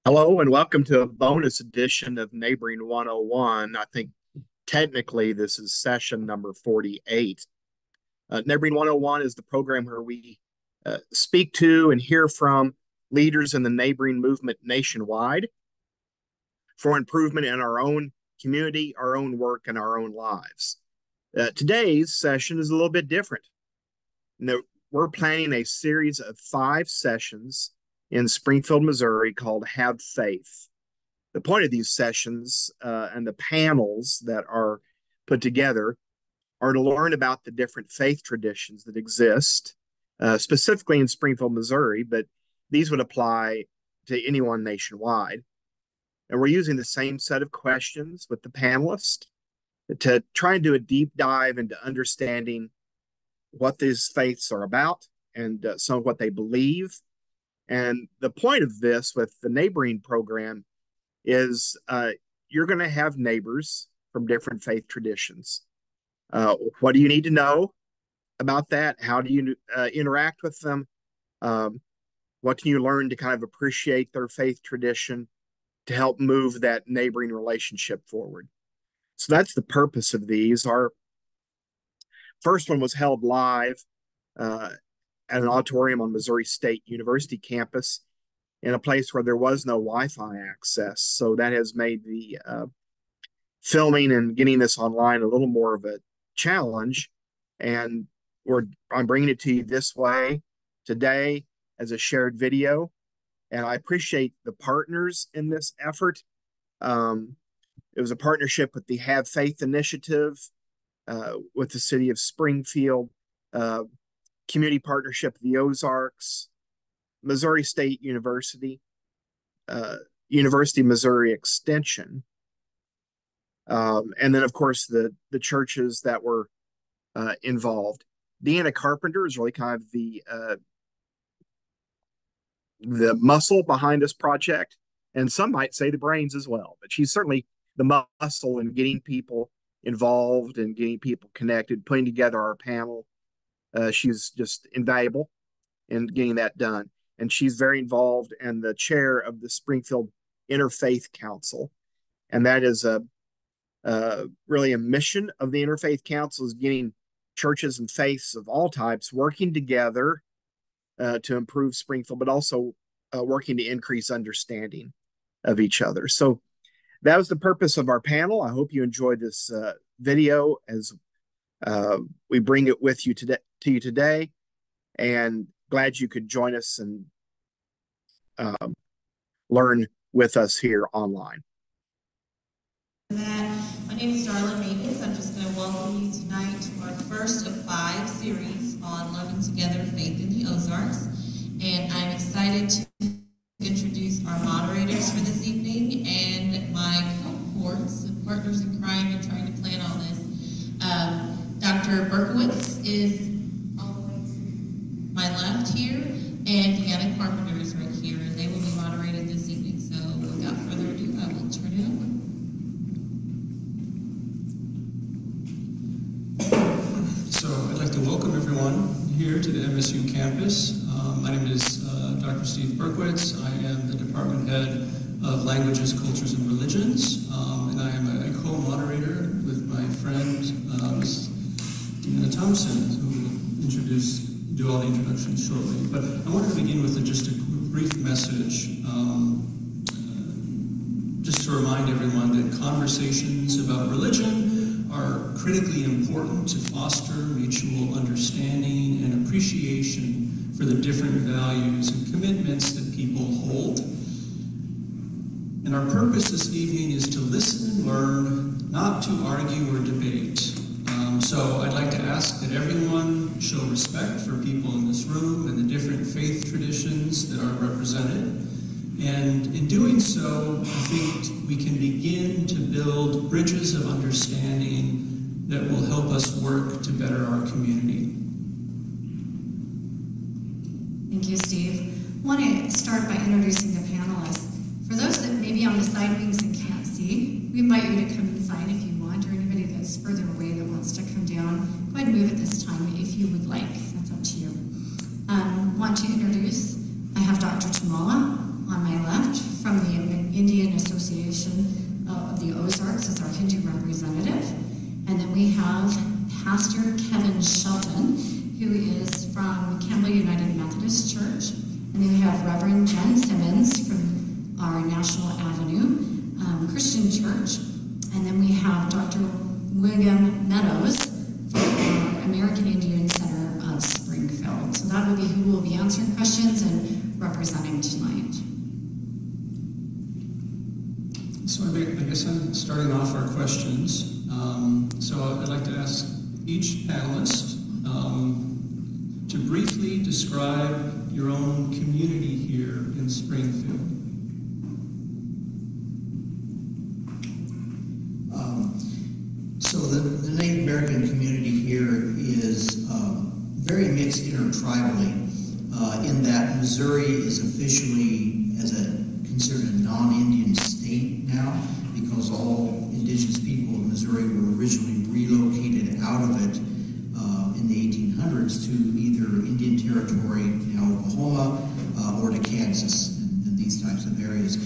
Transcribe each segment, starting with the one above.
Hello and welcome to a bonus edition of Neighboring 101. I think technically this is session number 48. Neighboring 101 is the program where we speak to and hear from leaders in the neighboring movement nationwide for improvement in our own community, our own work, and our own lives. Today's session is a little bit different. We're planning a series of 5 sessions in Springfield, Missouri called Have Faith. The point of these sessions and the panels that are put together are to learn about the different faith traditions that exist, specifically in Springfield, Missouri, but these would apply to anyone nationwide. And we're using the same set of questions with the panelists to try and do a deep dive into understanding what these faiths are about and some of what they believe. And the point of this with the neighboring program is you're going to have neighbors from different faith traditions. What do you need to know about that? How do you interact with them? What can you learn to kind of appreciate their faith tradition to help move that neighboring relationship forward? So that's the purpose of these. Our first one was held live at an auditorium on Missouri State University campus in a place where there was no Wi-Fi access. So that has made the filming and getting this online a little more of a challenge. And I'm bringing it to you this way today as a shared video. And I appreciate the partners in this effort. It was a partnership with the Have Faith Initiative, with the city of Springfield, community partnership of the Ozarks, Missouri State University, University of Missouri Extension, and then, of course, the churches that were involved. Deanna Carpenter is really kind of the muscle behind this project, and some might say the brains as well, but she's certainly the muscle in getting people involved and getting people connected, putting together our panel. She's just invaluable in getting that done. And she's very involved and the chair of the Springfield Interfaith Council. And that is really a mission of the Interfaith Council, is getting churches and faiths of all types working together to improve Springfield, but also working to increase understanding of each other. So that was the purpose of our panel. I hope you enjoyed this video as we bring it with you today, and glad you could join us and learn with us here online. My name is Darline Mabins. I'm just going to welcome you tonight to our first of 5 series on Loving Together Faith in the Ozarks. And I'm excited to introduce our moderators for this evening and my cohorts and partners in crime in trying to plan all this. Dr. Berkwitz is all the way to my left here, and Deanna Carpenter is right here, and they will be moderated this evening. So without further ado, I will turn it over. So I'd like to welcome everyone here to the MSU campus. My name is Dr. Steve Berkwitz. I am the department head of Languages, Cultures, and Religions, and I am a co-moderator with my friend, Ms. Deanna Thompson, who will do all the introductions shortly. But I wanted to begin with just a brief message, just to remind everyone that conversations about religion are critically important to foster mutual understanding and appreciation for the different values and commitments that people hold. And our purpose this evening is to listen and learn, not to argue or debate. So I'd like to ask that everyone show respect for people in this room and the different faith traditions that are represented. And in doing so, I think we can begin to build bridges of understanding that will help us work to better our community. Thank you, Steve. I want to start by introducing the panelists. For those that may be on the side wings and can't see, we invite you to come inside if you want, or anybody that's further away that wants to come down. Go ahead and move at this time if you would like. That's up to you. Want to introduce, I have Dr. Tummala on my left from the of the Ozarks as our Hindu representative. And then we have Pastor Kevin Shelton, who is from Campbell United Methodist Church. And then we have Reverend Jenn Simmons from our National Avenue Christian Church. And then we have Dr. William Meadows from our American Indian Center of Springfield. So that will be who will be answering questions and representing tonight. So I guess I'm starting off our questions. So I'd like to ask each panelist to briefly describe your own community here in Springfield. So the Native American community here is very mixed intertribally in that Missouri is officially considered a non-Indian state now because all indigenous people of Missouri were originally relocated out of it in the 1800s to either Indian Territory, now Oklahoma, or to Kansas and these types of areas.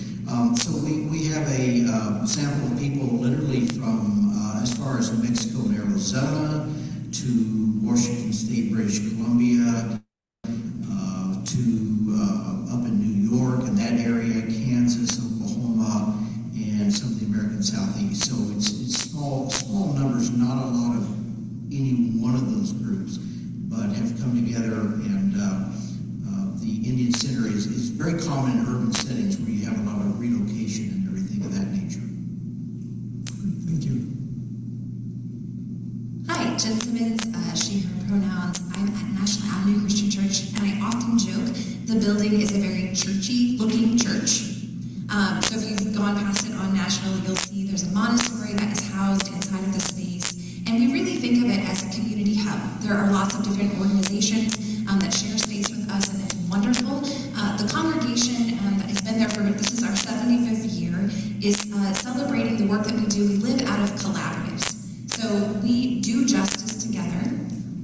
So we have a sample of people literally from as far as New Mexico and Arizona to Washington State, British Columbia, to up in New York and that area, Kansas, Oklahoma, and some of the American Southeast. So it's small numbers, not a lot of any one of those groups, but have come together, and the Indian Center is very common in urban settings where you have a lot of relocation and everything of that nature. Thank you. Hi, Jenn Simmons, she, her pronouns. I'm at National Avenue Christian Church, and I often joke the building is a very churchy-looking church. So if you've gone past it on National, you'll see there's a monastery that is housed inside of the space, and we really think of it as a community hub. There are lots of different organizations that share space with us, and it's wonderful. The congregation that has been there this is our 75th year, is celebrating the work that we do. We live out of collaboratives. So we do justice together,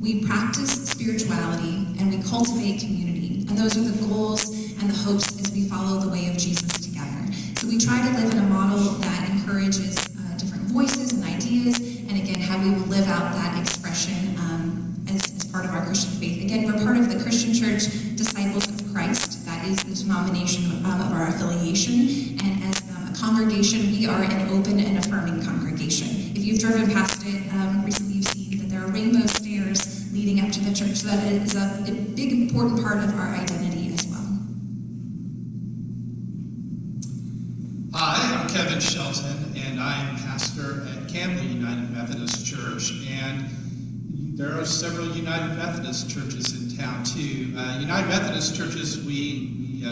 we practice spirituality, and we cultivate community. And those are the goals and the hopes as we follow the way of Jesus together. So we try to live in a model that encourages different voices and ideas, and again, how we will live out that expression as part of our Christian faith. Again, we're part of the Christian Church Disciples of Christ. That is the denomination of our affiliation. And as a congregation, we are an open and affirming congregation. If you've driven past it recently, you've seen that there are rainbow stairs leading up to the church. So that is a big, important part of our identity as well. Hi, I'm Kevin Shelton, and I'm pastor at Campbell United Methodist Church. And there are several United Methodist churches in town, too. United Methodist churches, we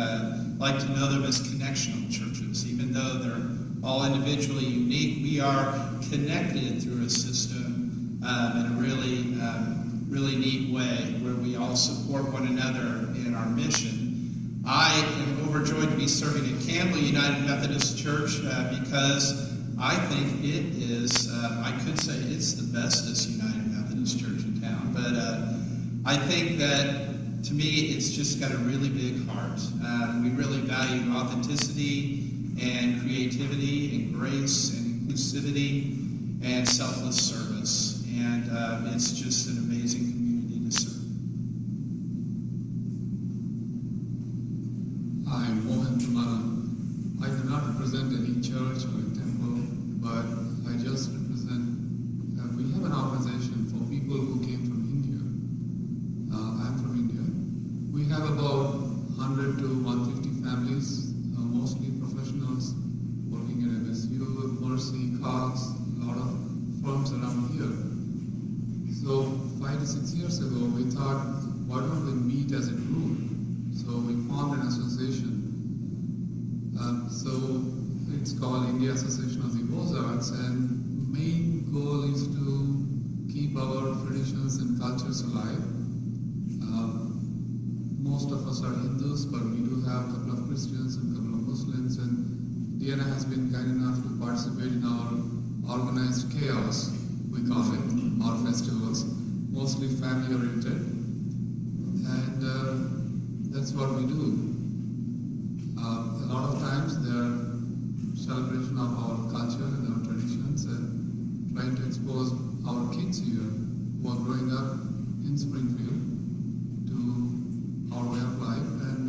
like to know them as connectional churches. Even though they're all individually unique, we are connected through a system in a really neat way where we all support one another in our mission. I am overjoyed to be serving at Campbell United Methodist Church because I think it is, I could say it's the bestest United Methodist Church in town, but I think that to me it's just got a really big heart. We really value authenticity and creativity and grace and inclusivity and selfless service, and it's just an amazing community to serve. I'm Mohan Tummala. I do not represent any church or a temple, but I just represent, we have an organization for people who came from India. I'm from India. We have about 100 to 150 families, mostly professionals working at MSU, Mercy, Cox, a lot of firms around here. So 5 to 6 years ago, we thought, why don't we meet as a group? So we formed an association. So it's called India Association of the Ozarks, and main goal is to keep our traditions and cultures alive. Most of us are Hindus, but we do have a couple of Christians and a couple of Muslims, and Deanna has been kind enough to participate in our organized chaos, we call it, our festivals, mostly family-oriented, and that's what we do. A lot of times there are celebration of our culture and our traditions, and trying to expose our kids here who are growing up in Springfield to our way of life and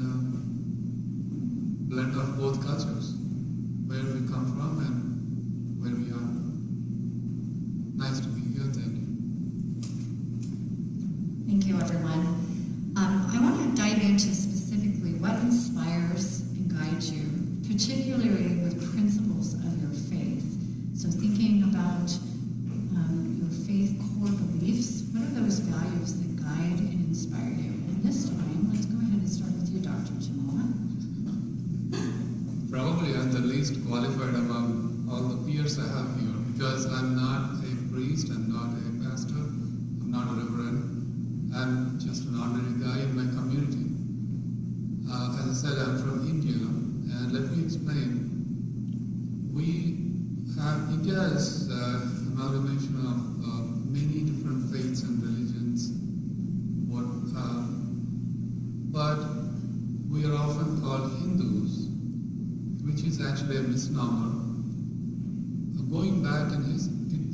blend of both cultures, where we come from and where we are. Nice to be here. Thank you. Thank you, everyone. I want to dive into specifically what inspires and guides you, particularly with principles of your faith. So thinking about your faith core beliefs, what are those values that guide and inspire you? And this time, let's go ahead and start with you, Dr. Tummala. Probably I'm the least qualified among all the peers I have here, because I'm not a priest, I'm not a pastor, I'm not a reverend. I'm just an ordinary guy in my community. As I said, I'm from India, and let me explain. India is an amalgamation of many different faiths and religions, but we are often called Hindus, which is actually a misnomer. Going back in history,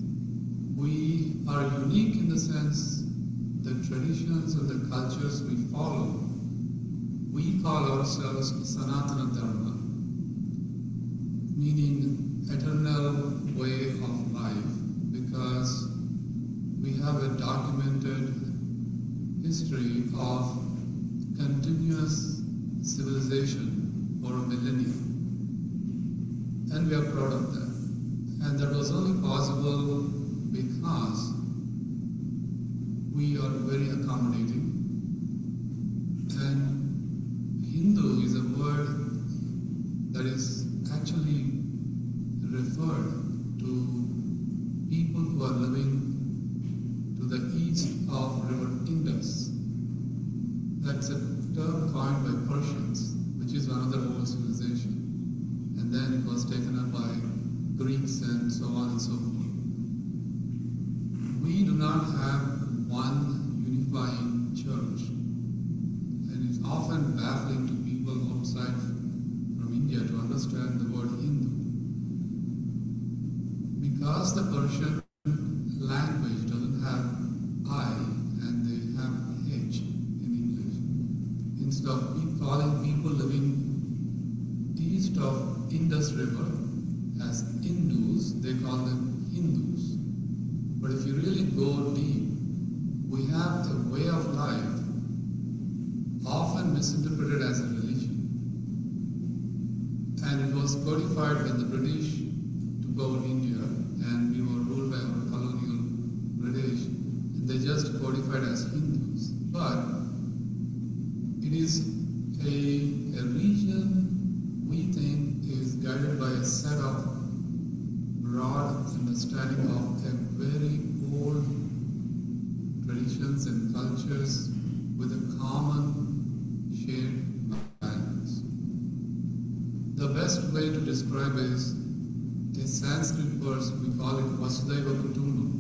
we are unique in the sense the traditions and the cultures we follow, we call ourselves Sanatana Dharma, meaning eternal way of life, because we have a documented history of continuous civilization for a millennium. And we are proud of that. And that was only possible because we are very accommodating. And Hindu is a word that is actually referred to people who are living to the east of River Indus. That's a term coined by Persians, which is one of the old civilization. And then it was taken up by Greeks and so on and so forth. We do not have one unifying church, and it's often baffling to people outside from India to understand the word Hindu, because the Persian language doesn't have I and they have H in English. Instead of calling people living east of Indus River as Hindus, they call them Hindus. But if you really go deep, we have a way of life often misinterpreted as a religion. And it was codified when the British took over India and we were ruled by our colonial British, and they just codified as Hindus. But it is a region we think is guided by a set of broad understanding of a very old traditions and cultures with a common shared values. The best way to describe is a Sanskrit verse, we call it Vasudhaiva Kutumbam.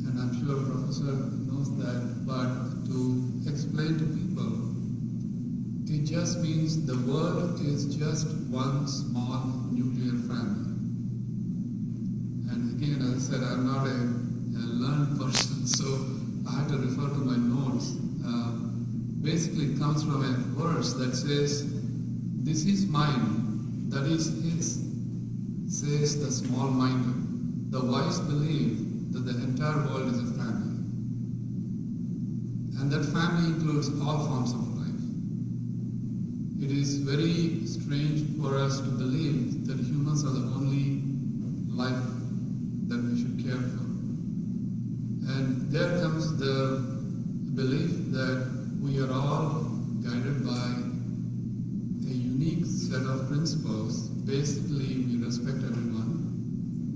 And I'm sure Professor knows that, but to explain to people, it just means the world is just one small nuclear family. And again, as I said, I'm not a learned person, so I had to refer to my notes. Basically, it comes from a verse that says, "This is mine, that is his, says the small-minded. The wise believe that the entire world is a family." And that family includes all forms of life. It is very strange for us to believe that humans are the only life that we should care for. And there comes the belief that we are all guided by a unique set of principles. Basically, we respect everyone.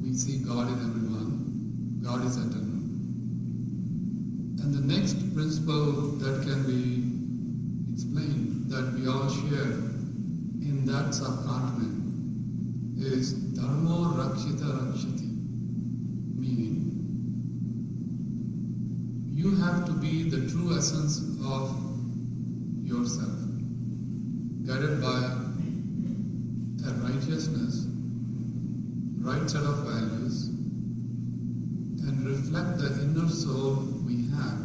We see God in everyone. God is eternal. And the next principle that can be explained that we all share in that subcontinent is Dharmo Rakshita Rakshati, meaning you have to be the true essence of yourself, guided by a righteous righteousness, right set of values, and reflect the inner soul we have,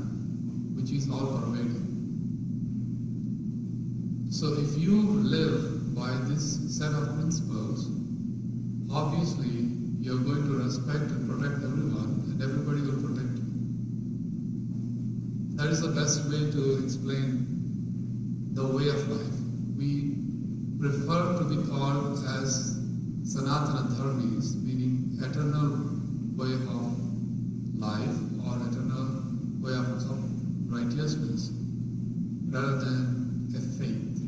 which is all pervading. So if you live by this set of principles, obviously you're going to respect and protect everyone, and everybody will protect you. That is the best way to explain the way of life. We prefer to be called as Sanatana Dharmis, meaning eternal way of life or eternal way of righteousness, rather than a faith.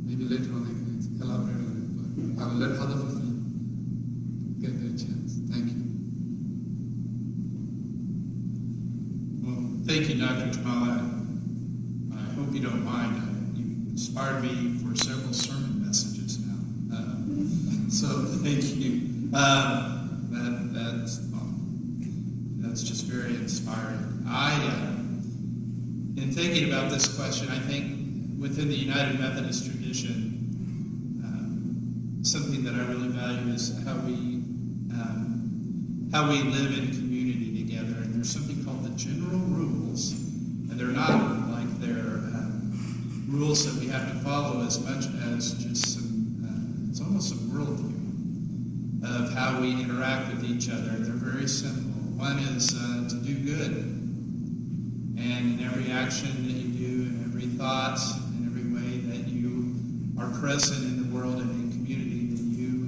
Maybe later on I can elaborate on it, but I will let other people get their chance. Thank you. Well, thank you, Dr. Tummala. I hope you don't mind. You've inspired me for several sermon messages now. So thank you. That's just very inspiring. In thinking about this question, I think within the United Methodist tradition, something that I really value is how we live in community together. And there's something called the general rules, and they're not like they're rules that we have to follow as much as just it's almost a worldview of how we interact with each other. They're very simple. One is to do good, and in every action that you do, in every thought, in every way that you are present in the world and in community, that you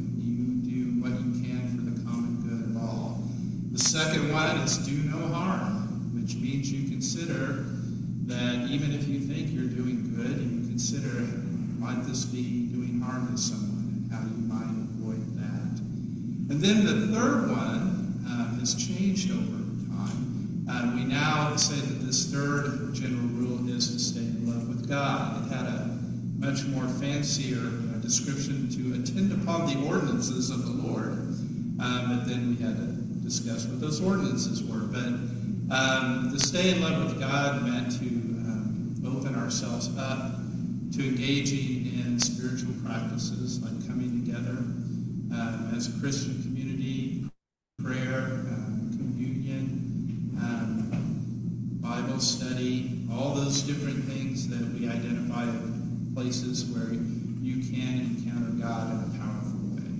do what you can for the common good of all. The second one is do no harm, which means you consider that even if you think you're doing good, you consider, might this be doing harm to someone, and how you might avoid that. And then the third one has changed over time. We now say that this third general rule is to stay in love with God. It had a much more fancier description to attend upon the ordinances of the Lord. But then we had to discuss what those ordinances were. But to stay in love with God meant to open ourselves up to engaging in spiritual practices like coming together as a Christian community, prayer, communion, Bible study, all those different things that we identify as places where you can encounter God in a powerful way.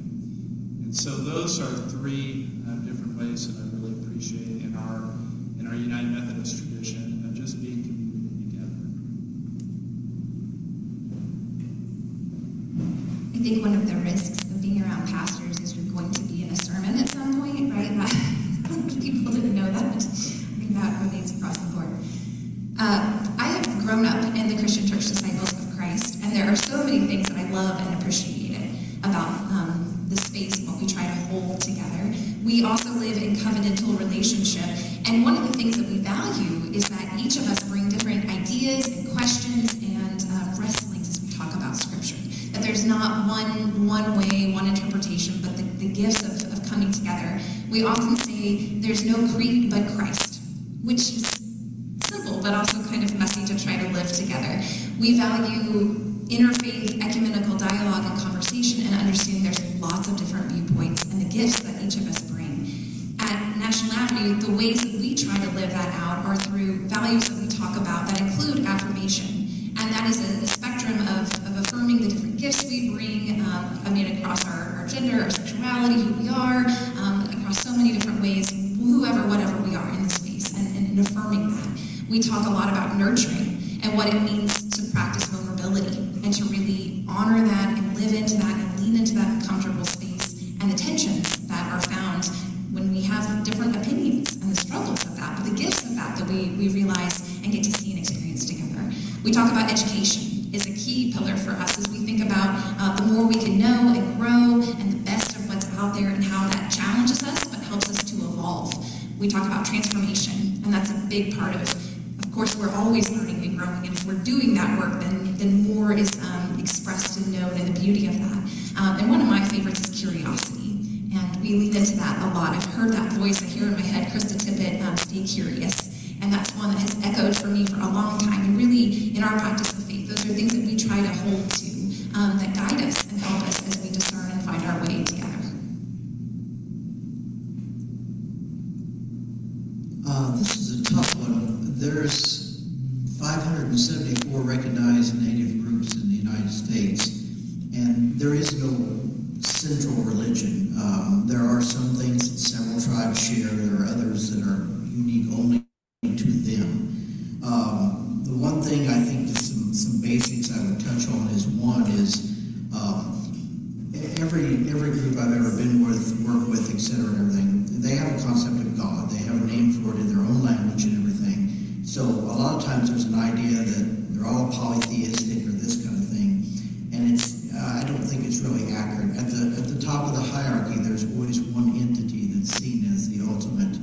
And so those are three different ways that I really appreciate in our United Methodist tradition of just being community together. I think one of the risks of being around pastors is you're going to be in a sermon at some point, right? People didn't know that. I think that relates across the board. I have grown up in the Christian Church Disciples of Christ, and there are so many things that I love and appreciate about the space and what we try to hold together. We also live in covenantal relationship, and one of the things that we value is that each of us bring different ideas and questions and wrestlings as we talk about Scripture. That there's not one way, one interpretation, but the gifts of coming together. We often say there's no creed but Christ, which is simple but also kind of messy to try to live together. We value interfaith ecumenical dialogue and conversation and understanding there's lots of different viewpoints and the gifts that each of us bring. At National Avenue, the ways that we try to live that out are through values that we talk about that include affirmation. And that is a spectrum of affirming the different gifts we bring, across our gender, our sexuality, who we are, across so many different ways, whatever we are in the space, and in affirming that. We talk a lot about nurturing and what it means to practice vulnerability and to really honor that and live into that and lean into that uncomfortable space and the tensions that are found when we have different opinions and the struggles of that, but the gifts of that we realize and get to see and experience together. We talk about education is a key pillar for us as we think about the more we can know and grow and the best of what's out there and how that challenges us but helps us to evolve. We talk about transformation, and that's a big part of course, we're always learning and growing, and if we're doing that work, then more is expressed and known, and the beauty of that. And one of my favorites is curiosity, and we lean into that a lot. I've heard that voice, I hear in my head, Krista Tippett, stay curious, and that's one that has echoed for me for a long time, and really, in our practice of faith, those are things that we try to hold to, that guide us and help us as we discern and recognized native groups in the United States, and there is no central religion. There are some things that several tribes share. There are others that are unique only to them. The one thing I think, just some basics I would touch on is every group I've ever been with, worked with, etc., and everything, they have a concept of God. They have a name for it in their own language and everything. So a lot of times there's an idea that they're all polytheistic or this kind of thing, and I don't think it's really accurate. At the top of the hierarchy, there's always one entity that's seen as the ultimate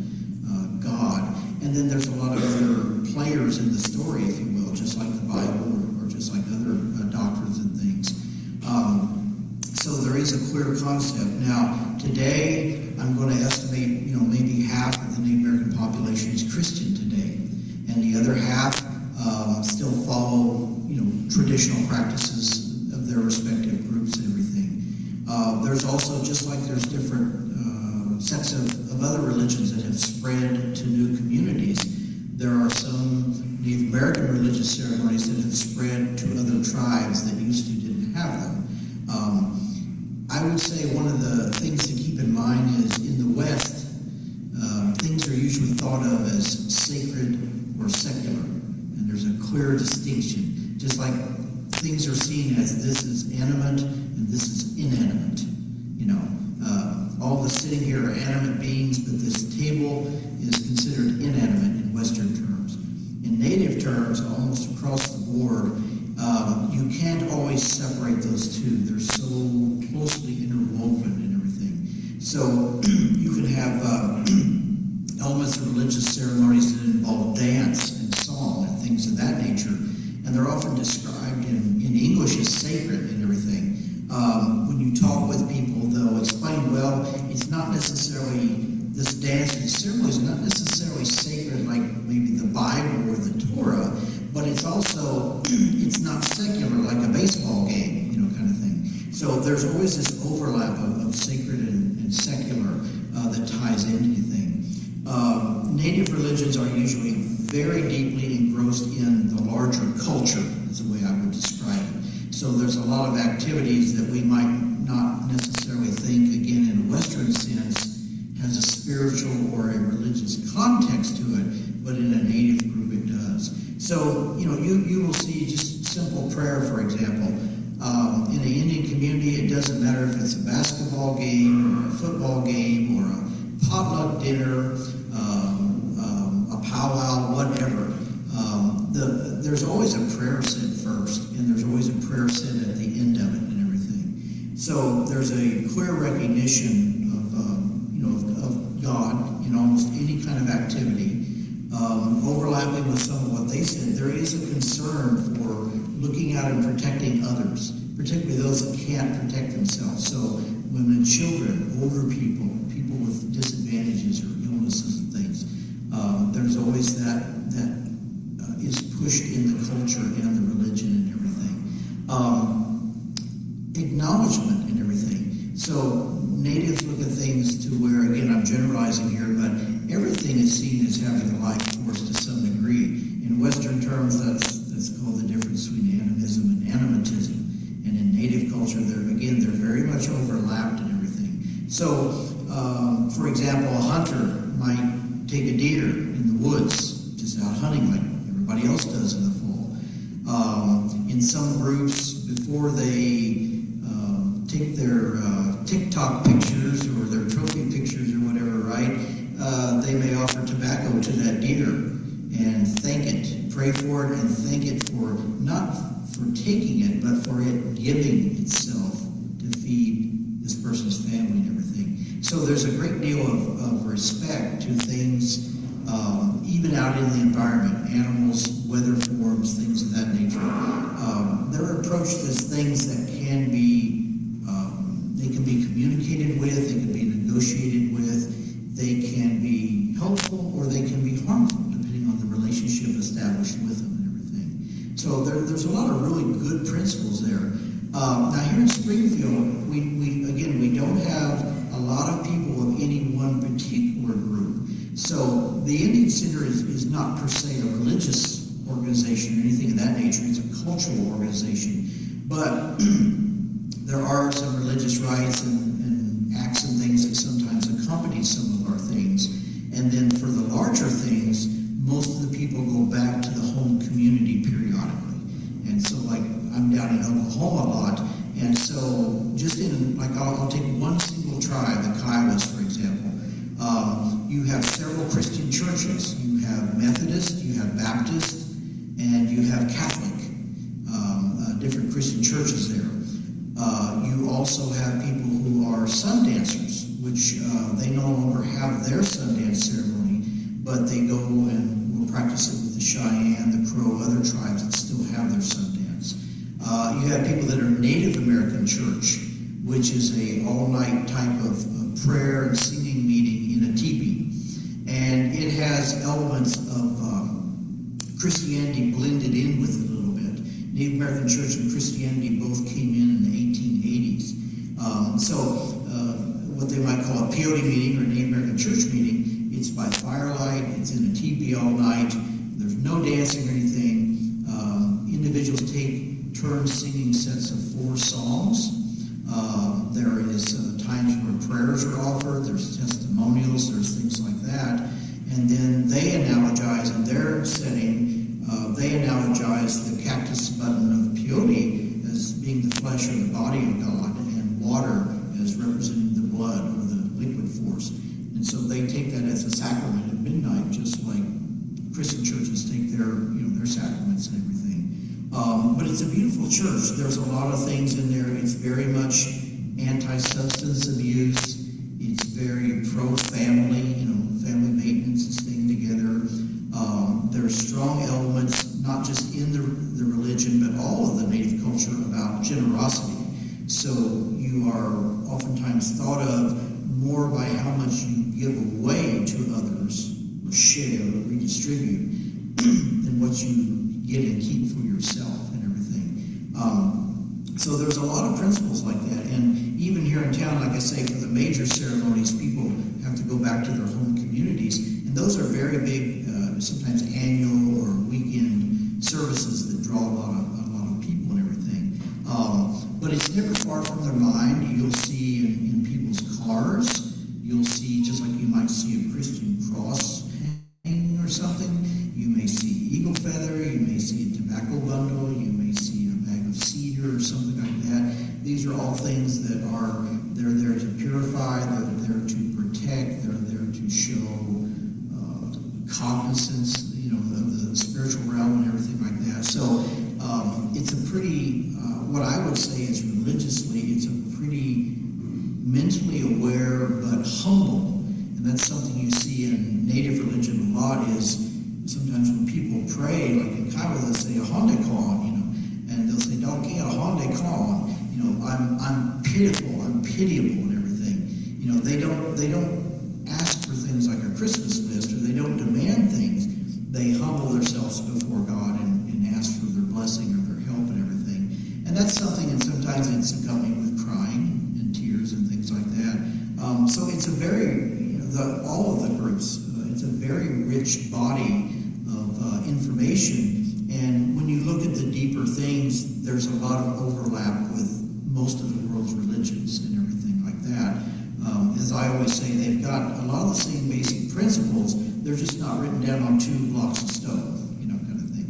God, and then there's a lot of other players in the story, if you will, just like the Bible or just like other doctrines and things. So there is a clear concept. Now, today, I'm going to estimate, maybe half of the Native American population is Christian today, and the other half still follow, traditional practices of their respective groups and everything. There's also, just like there's different sects of other religions that have spread to new communities, there are some Native American religious ceremonies that have spread to other tribes that used to didn't have them. I would say one of the things to keep in mind is in the West, things are usually thought of as sacred or secular, and there's a clear distinction. Just like things are seen as this is animate and this is inanimate. All of us sitting here are animate beings, but this table is considered inanimate in Western terms. In Native terms, almost across the board, you can't always separate those two. They're so closely interwoven and everything. So you can have elements of religious ceremonies that involve dance and song and things of that nature, and they're often described in English as sacred and everything. When you talk with people, they'll explain, well, it's not necessarily, this dance and ceremony is not necessarily sacred like maybe the Bible or the Torah, but it's also, it's not secular like a baseball game, kind of thing. So there's always this overlap of sacred and secular that ties into things. Native religions are usually very deeply engrossed in the larger culture, is the way I would describe it. So there's a lot of activities that we might not necessarily think, again, in a Western sense, has a spiritual or a religious context to it, but in a Native group it does. So, you will see just simple prayer, for example. In the Indian community, it doesn't matter if it's a basketball game or a football game or a potluck dinner, a powwow, whatever. There's always a prayer said first, and there's always a prayer said at the end of it and everything. So there's a clear recognition of God in almost any kind of activity. Overlapping with some of what they said, there is a concern for looking out and protecting others, particularly those that can't protect themselves. So women, children, older people, people with disadvantages or illnesses and things. There's always that is pushed in the culture and the religion and everything. Acknowledgement and everything. So Natives look at things to where, again, I'm generalizing here, but everything is seen as having a life force to some degree. In Western terms, that's called the difference between animism and animatism. And in Native culture, they're very much overlapped and everything. So, for example, a hunter might take a deer in the woods, just out hunting like everybody else does in the fall. In some groups, before they take their TikTok pictures or their trophy pictures or whatever, right, they may offer tobacco to that deer and thank it, pray for it and thank it for, not for taking it, but for it giving itself to feed this person's family and everything. So there's a great deal of respect to things, even out in the environment, animals, weather forms, things of that nature. They're approached as things that can be communicated with, they can be negotiated with, they can be helpful or they can be harmful, depending on the relationship established with them and everything. So there's a lot of really good principles there. Now here in Springfield, we don't have a lot of people of any one particular group. So the Indian Center is not per se a religious organization or anything of that nature. It's a cultural organization. But there are some religious rites and acts and things that sometimes accompany some of our things. And then for the larger things, most of the people go back to the home community periodically. And so, like, I'm down in Oklahoma a lot, and so just in, like, I'll take one single tribe, the Kiowas, for example. You have several Christian churches. You have Methodist, you have Baptist, and you have Catholic, different Christian churches there. You also have people who are sun dancers, which they no longer have their Sundance ceremony, but they go and will practice it with the Cheyenne, the Crow, other tribes that still have their Sundance. You have people that are Native American church, which is a all-night type of prayer and singing meeting in a teepee. And it has elements of Christianity blended in with it a little bit. Native American church and Christianity both came in the 1880s. What they might call a peyote meeting or a Native American church meeting, it's by firelight, it's in a teepee all night, there's no dancing or anything. Individuals take turns singing sets of 4 songs. There is times where prayers are offered, there's testimonials, there's things like that. And then they analogize in their setting, they analogize the cactus button of peyote as being the flesh or the body of God, and water as representing the blood or the liquid force. And so they take that as a sacrament at midnight, just like Christian churches take their sacraments and everything. But it's a beautiful church. There's a lot of things in there. It's very much anti-substance abuse. It's very pro-family, family maintenance and staying together. There's strong elements, not just in the religion, but all of the native culture about generosity. So you are oftentimes thought of more by how much you give away to others, or share, or redistribute, than what you get and keep for yourself and everything. So there's a lot of principles like that. And even here in town, like I say, for the major ceremonies, people have to go back to their home communities. And those are very big, sometimes annual or weekend services that draw a lot of people and everything. But it's never far from their mind. You'll see in people's cars, you'll see, just like you might see a Christian cross hanging or something, you may see eagle feather, you may see a tobacco bundle, you may see a bag of cedar or something like that. These are all things that they're there to purify, they're there to protect, they're there to show cognizance, of the spiritual realm and everything like that. So it's a pretty, what I would say is religiously, it's a pretty mentally aware but humble. And that's something you see in Native religion a lot, is sometimes when people pray, like in Campbell, they'll say, "Ahonde Kon," and they'll say, "Dalki Ahonde Kon." I'm pitiful, I'm pitiable and everything. They don't ask for things like a Christmas list, or they don't demand things. They humble themselves before God and ask for their blessing or their help and everything. And that's something, and sometimes it's accompanied with crying and tears and things like that. So it's a very, all of the groups, it's a very rich body of information. And when you look at the deeper things, there's a lot of overlap with most of the world's religions and everything like that. As I always say, they've got a lot of the same basic principles. They're just not written down on 2 blocks of stone, kind of thing.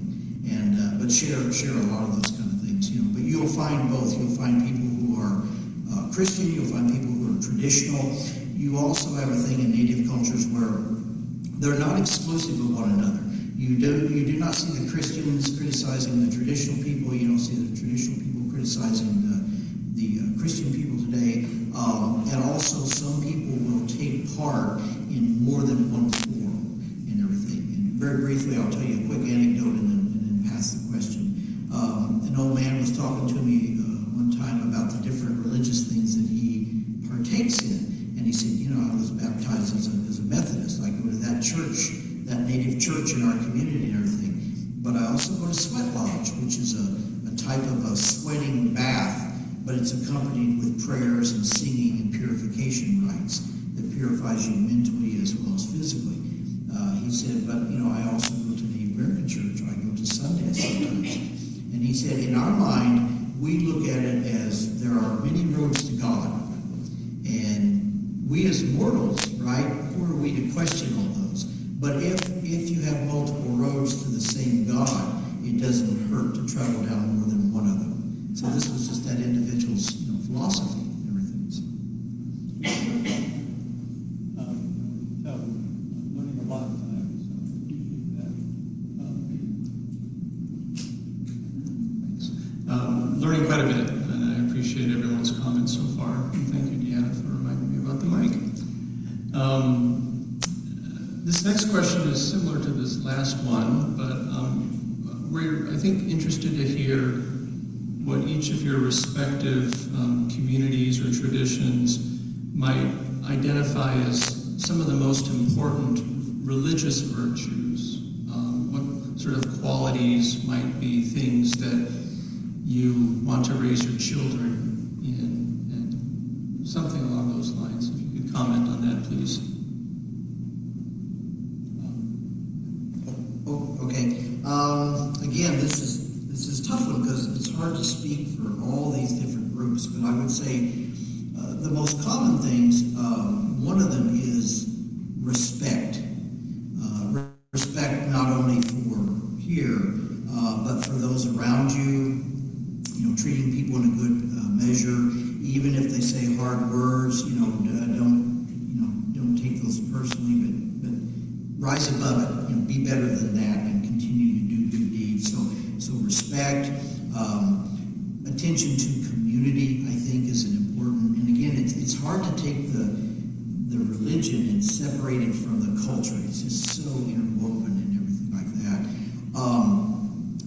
And but share a lot of those kind of things, But you'll find both. You'll find people who are Christian. You'll find people who are traditional. You also have a thing in native cultures where they're not exclusive of one another. You do not see the Christians criticizing the traditional people. You don't see the traditional people criticizing the Christian people today. And also some people will take part in more than one forum and everything. And very briefly, I'll tell you a quick anecdote and then pass the question. An old man was talking to me one time about the different religious things that he partakes in. And he said, I was baptized as a Methodist. I go to that church, that native church in our community and everything. But I also go to Sweat Lodge, which is a type of a sweating bath, but it's accompanied with prayers and singing and purification rites that purifies you mentally as well as physically. He said, but I also go to Native American church. I go to Sundance sometimes. And he said, in our mind, we look at it as there are many roads to God. And we as mortals, right, who are we to question all those? But if you have multiple roads to the same God, it doesn't hurt to travel down more than one of them. So this was just that individual's philosophy and everything. Learning a lot of times. Learning quite a bit, and I appreciate everyone's comments so far. Thank you, Deanna, for reminding me about the mic. This next question is similar to this last one, but we're, I think, interested to hear what each of your respective communities or traditions might identify as some of the most important religious virtues. What sort of qualities might be things that you want to raise your children in, and something along those lines. If you could comment on that, please. Okay. Again, this is a tough one because it's hard to speak for all these different groups, but I would say the most common things, one of them is respect. Respect not only for here, but for those around you, treating people in a good measure, even if they say hard words, don't take those personally, but rise above it, be better than that and continue to do good deeds. So respect, attention to community, I think, is an important, and again, it's hard to take the religion and separate it from the culture. It's just so interwoven and everything like that.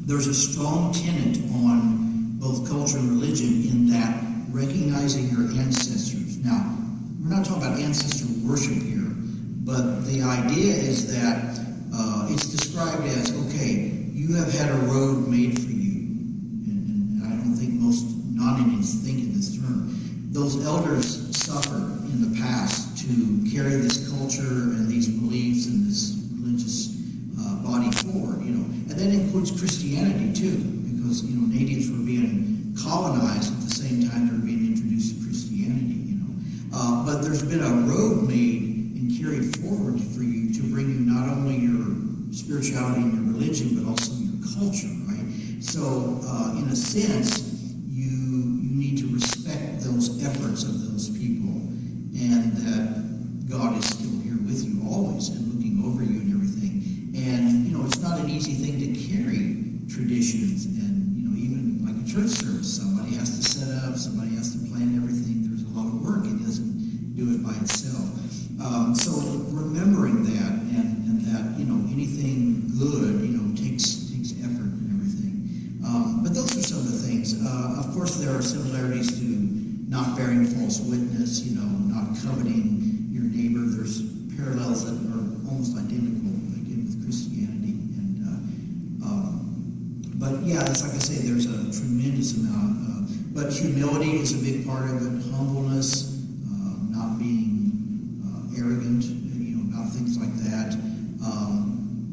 There's a strong tenet on both culture and religion in that recognizing your ancestors. Now, we're not talking about ancestor worship here, but the idea is that it's described as, okay, you have had a road made for you, and I don't think most non-Indians think in this term. Those elders suffered in the past to carry this culture and these beliefs and this religious body forward, and that includes Christianity too, because natives were being colonized at the same time they were being introduced to Christianity. But there's been a road made and carried forward for you to bring you not only your spirituality and your religion, but also your culture, right? So, in a sense, you need to respect those efforts of those people, and that God is still here with you always and looking over you and everything. And it's not an easy thing to carry traditions, and even like a church service, somebody has to set up, somebody has to plan everything. There's a lot of work. It doesn't do it by itself. So remembering that, and that anything good takes effort and everything. But those are some of the things. Of course, there are similarities to not bearing false witness. Not coveting your neighbor. There's parallels that are almost identical, again, with Christianity. But yeah, it's like I say, there's a tremendous amount. But humility is a big part of it. Humbleness, not being arrogant, about things like that.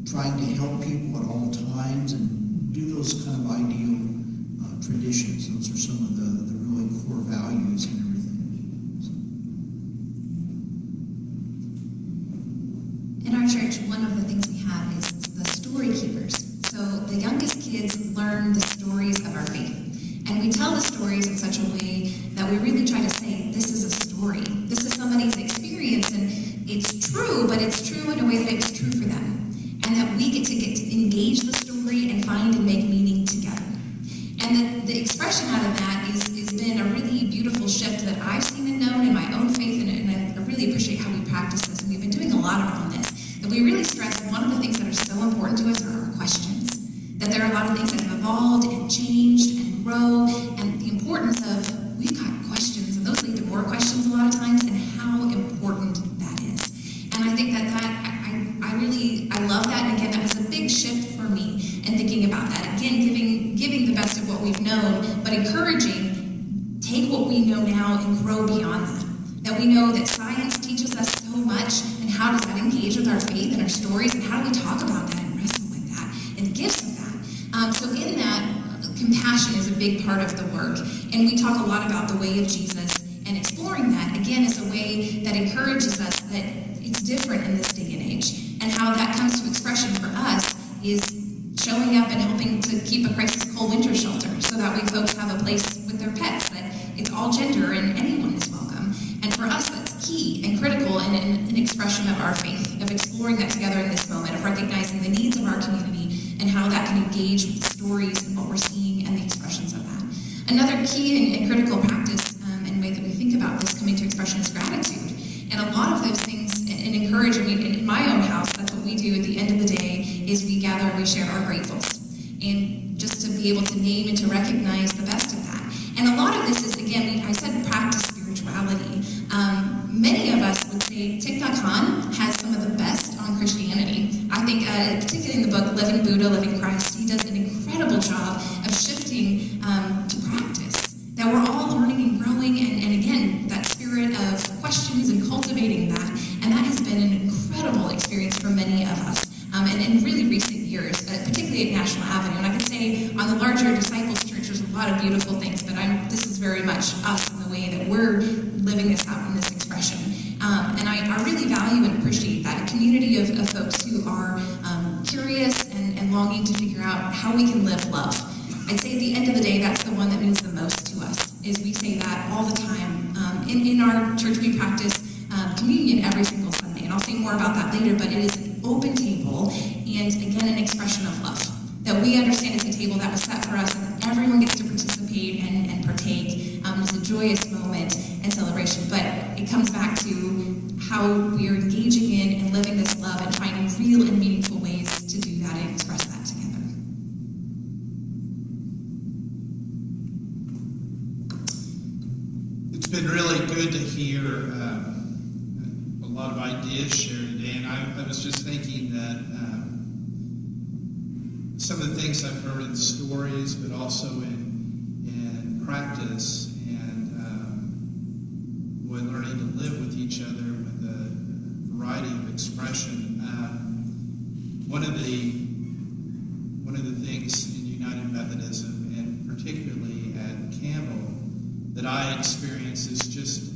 Trying to help people at all times and do those kind of ideal traditions. Those are some of the really core values and everything. In our church, one of the things we have is the story keepers. So the youngest kids learn the stories of our faith. And we tell the stories in such a way that we really try to say, this is a story. This is somebody's experience, and it's true, but it's true in a way that it was true for them. And that we get to engage the story and find and make meaning together. And the expression out of that has been a really beautiful shift that I've seen and known in my own faith, and I really appreciate how we practice this. And we've been doing a lot around this. That we really stress one of the things that are so important to us are our questions. That there are a lot of things that have evolved and changed and grow, and the importance of, we've got questions, and those lead to more questions a lot of times, and how important that is. And I think that I love that, and again, that was a big shift for me in thinking about that. Again, giving the best of what we've known, but encouraging, take what we know now and grow beyond that. That we know that science teaches us so much, and how does that engage with our faith and our stories, and how do we talk about that and wrestle with that, and the gifts of that. compassion is a big part of the work. And we talk a lot about the way of Jesus, and exploring that, again, is a way that encourages us that it's different in this day and age. And how that comes to expression for us is showing up and helping to keep a crisis cold winter shelter so that way folks have a place with their pets, that it's all gender and anyone is welcome. And for us, that's key and critical and an expression of our faith, of exploring that together in this moment, of recognizing the needs of our community and how that can engage with the stories and what we're seeing and the expressions of that. Another key and critical practice and way that we think about this coming to expression is gratitude. And a lot of those things and encourage, I mean, in my own house, that's what we do at the end of the day, is we gather and we share our gratefuls. And just to be able to name and to recognize the best of that. And a lot of this is, again, I said practice spirituality. Many of us would say Thich Nhat Hanh has some of the best on Christianity. I think, particularly in the book Living Buddha, Living Christ, he does an incredible job of shifting to practice. That we're all learning and growing, and again, that spirit of questions and cultivating that. And that has been an incredible experience for many of us. And in really recent years, particularly at National Avenue. And I could say on the larger Disciples Church, there's a lot of beautiful things, but this is very much us in the way that we're living this out in this expression. And I really value and appreciate that, a community of folks who are curious and longing to figure out how we can live love. I'd say at the end of the day, that's the one that means the most to us, is we say that all the time. In our church, we practice communion every single Sunday, and I'll say more about that later, but it is an open table, and again, an expression of love. That we understand it's a table that was set for us, and everyone gets to participate and partake. It's a joyous moment and celebration, but it comes back to how we are engaging in and living this love and finding real and meaningful ways to do that and express that together. It's been really good to hear a lot of ideas shared today, and I was just thinking that some of the things I've heard in stories, but also in practice, and when learning to live with each other with a variety of expression. One of the things in United Methodism, and particularly at Campbell, that I experience is just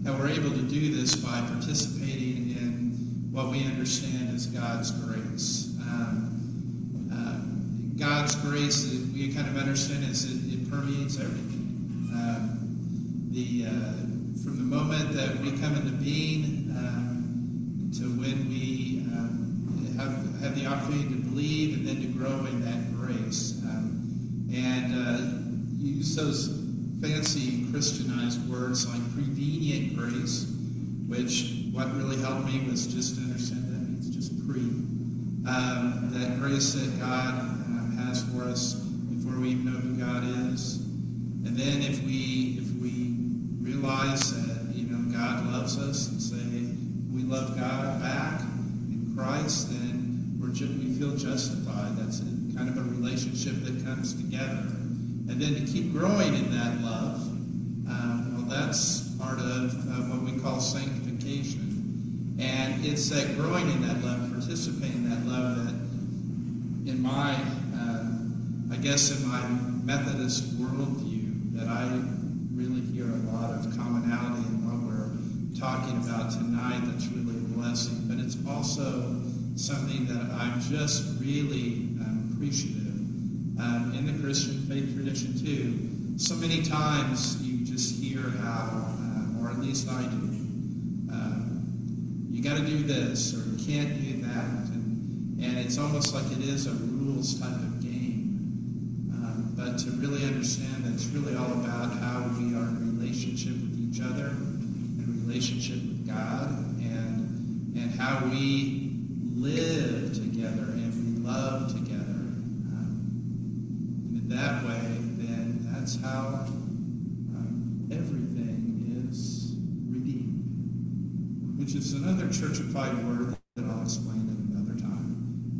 how we're able to do this by participating in what we understand as God's grace. God's grace, we kind of understand is it permeates everything. From the moment that we come into being to when we have the opportunity to believe and then to grow in that grace. And you use those fancy Christianized words like prevenient grace, which what really helped me was just to understand that means just pre. That grace that God has for us before we even know who God is. And then if we realize that, God loves us and say we love God back in Christ, then we feel justified. That's kind of a relationship that comes together. And then to keep growing in that love, well, that's part of what we call sanctification. And it's that growing in that love, participating in that love, that in my, I guess in my Methodist worldview, that I really hear a lot of commonality in what we're talking about tonight. That's really a blessing. But it's also something that I'm just really appreciative in the Christian faith tradition too. So many times you just hear how, or at least I do, you got to do this or you can't do that, and it's almost like it is a rules type of game. But to really understand that it's really all about how we are in relationship with each other, in relationship with God, and how we live together and we love together. And in that way, then that's how everything is redeemed, which is another churchified word that I'll explain at another time.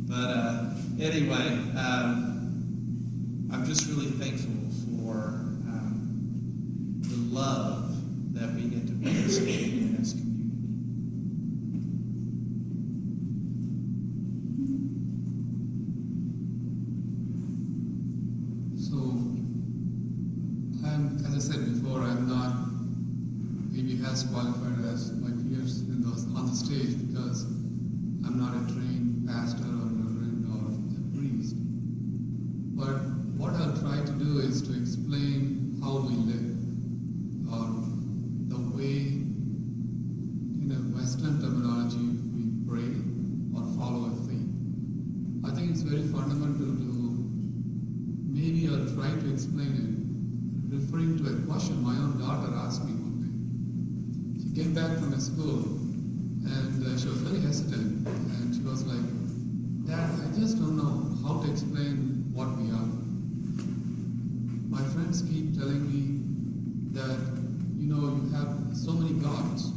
But anyway, I'm just really thankful for the love that we get to participate in as community. So And as I said before, I'm not maybe as qualified as my peers on the stage because I'm not a trained pastor or reverend or a priest. But what I'll try to do is to explain how we live, or the way, in a Western terminology, we pray or follow a faith. I think it's very fundamental to, maybe I'll try to explain it, referring to a question my own daughter asked me one day. She came back from a school and she was very hesitant, and she was like, "Dad, I just don't know how to explain what we are. My friends keep telling me that, you have so many gods.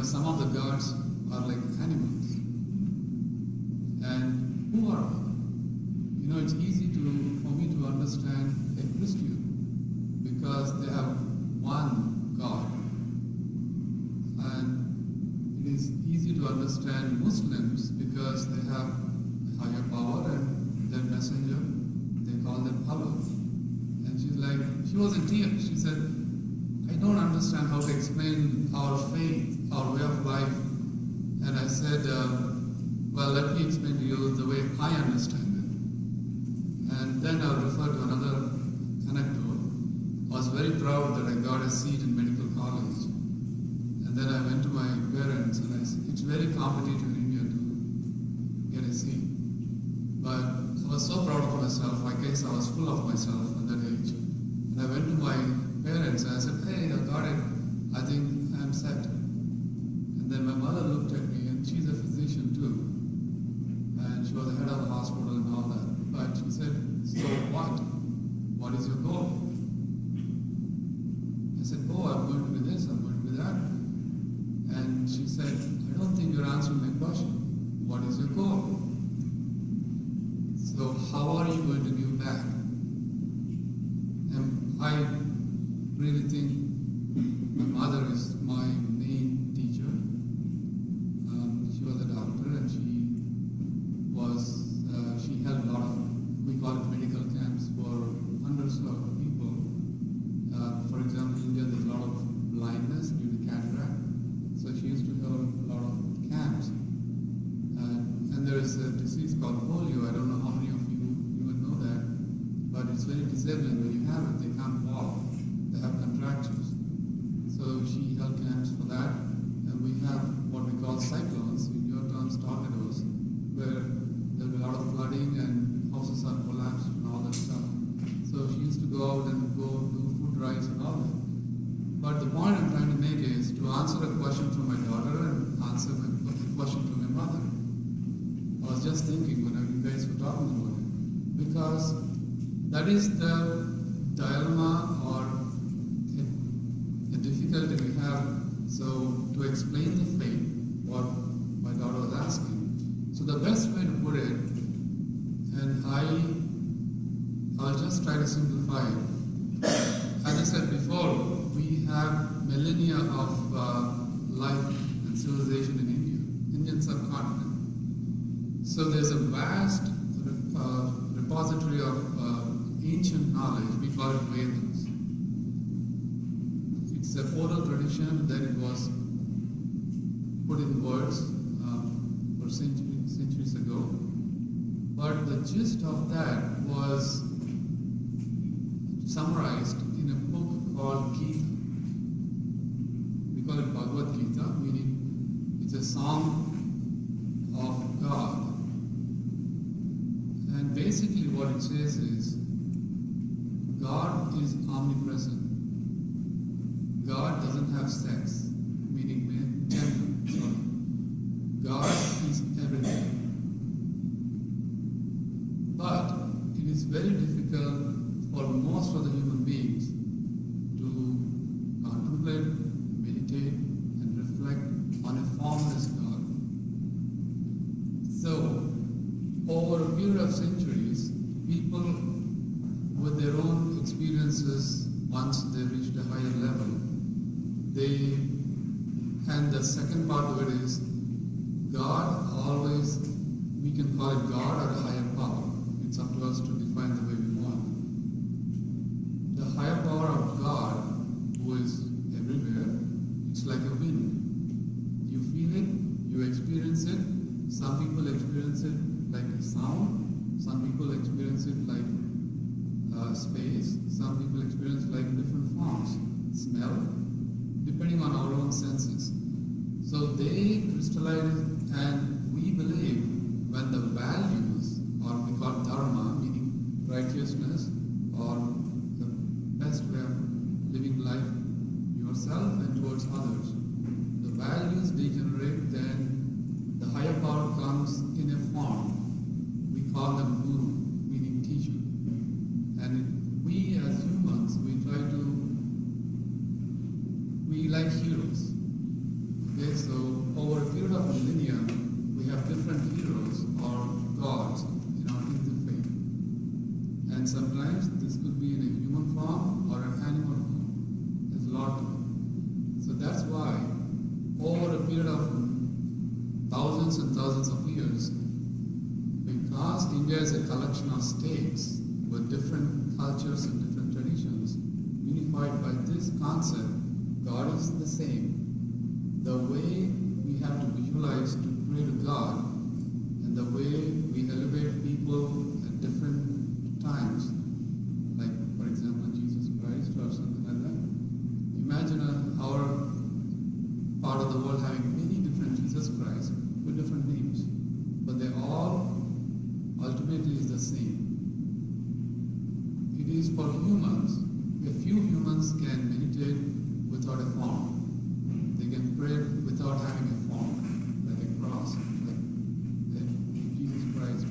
Some of the gods are like animals. And who are we? It's easy for me to understand a Christian because they have one God. And it is easy to understand Muslims because they have a higher power and their messenger, they call them Allah." And she was in tears. She said, "I don't understand how to explain our faith, our way of life." And I said, well, let me explain to you the way I understand it. And then I'll refer to another anecdote. I was very proud that I got a seat in medical college. And then I went to my parents and I said, it's very competitive in India to get a seat. But I was so proud of myself. I guess I was full of myself at that age. And I went to my parents and I said, "Hey, I got it. I think I'm set." And then my mother looked at me, and she's a physician too. And she was the head of the hospital and all that. But she said, "So what? What is your goal?" I said, "Oh, I'm going to be this, I'm going to be that." And she said, "I don't think you're answering my question. What is your goal? So how are you going to give back?" And I really think my mother is my main teacher. She was a doctor, and she held a lot of, we call it medical camps for hundreds of people. For example, in India there's a lot of blindness due to cataract. So she used to hold a lot of camps. And there is a disease called polio. I don't know how many of you even know that, but it's very disabling. When you have it, they can't walk. They have contractures. So she held camps for that. And we have what we call cyclones, in your terms tornadoes, where there'll be a lot of flooding and houses are collapsed and all that stuff. So she used to go out and go do food drives and all that. But the point I'm trying to make is to answer a question from my daughter and answer a question from my mother. I was just thinking when you guys were talking about it, because that is the dilemma or the difficulty we have. So to explain the faith, what my daughter was asking. So the best way to put it, and I'll just try to simplify it. As I said before, we have millennia of life and civilization in India, Indian subcontinent. So there's a vast repository of ancient knowledge. We call it Vedas. It's an oral tradition, then it was put in words for centuries ago. But the gist of that was summarized in a book called Gita. We call it Bhagavad Gita, meaning it's a song of God. And basically what it says is, God is omnipresent. God doesn't have sex, meaning gender, sorry. God is everything. But it is very difficult for most of the human beings to contemplate, meditate, and reflect on a formless God. So, over a period of centuries, people with their own experiences, once they reached a higher level, and the second part of it is, God always, we can call it God or a higher power. It's up to us to define the way we want. The higher some people experience like different forms. Smell, depending on our own senses. So they crystallize, and we believe when the values, or we call dharma, meaning righteousness, or the best way of living life yourself and towards others, the values degenerate, then the higher power comes in a form. We call them guru, meaning teacher. And we as humans, we like heroes. Okay, so over a period of millennia, we have different heroes or gods in our Hindu faith. And sometimes this could be in a human form or an animal form. There's a lot to it. So that's why over a period of thousands and thousands of years, because India is a collection of states with different cultures and different traditions, unified by this concept, God is the same. The way we have to visualize to pray to God, and the way we elevate people at different times, like for example Jesus Christ or something like that. Imagine our part of the world having many different Jesus Christ with different names, but they all ultimately is the same. It is for humans. A few humans can meditate without a form. They can pray without having a form, like a cross, like Jesus Christ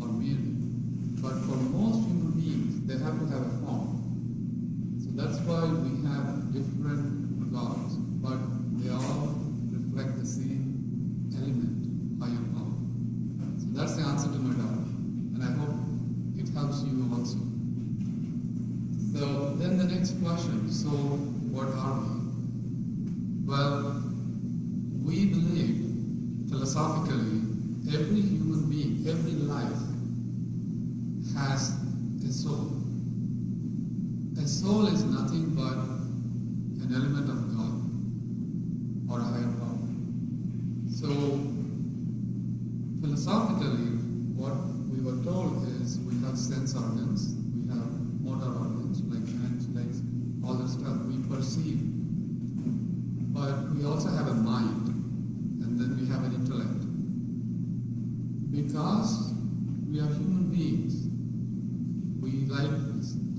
or Mary. But for most human beings, they have to have a form. So that's why we have different gods, but they all reflect the same element, higher power. So that's the answer to my doubt, and I hope it helps you also. So then the next question, so what are we? Well, we believe philosophically every human being, every life has a soul. A soul is nothing but an element of God or a higher power. So philosophically, what we were told is we have sense organs, we have motor organs like hands, legs, all this stuff we perceive. But we also have a mind, and then we have an intellect. Because we are human beings,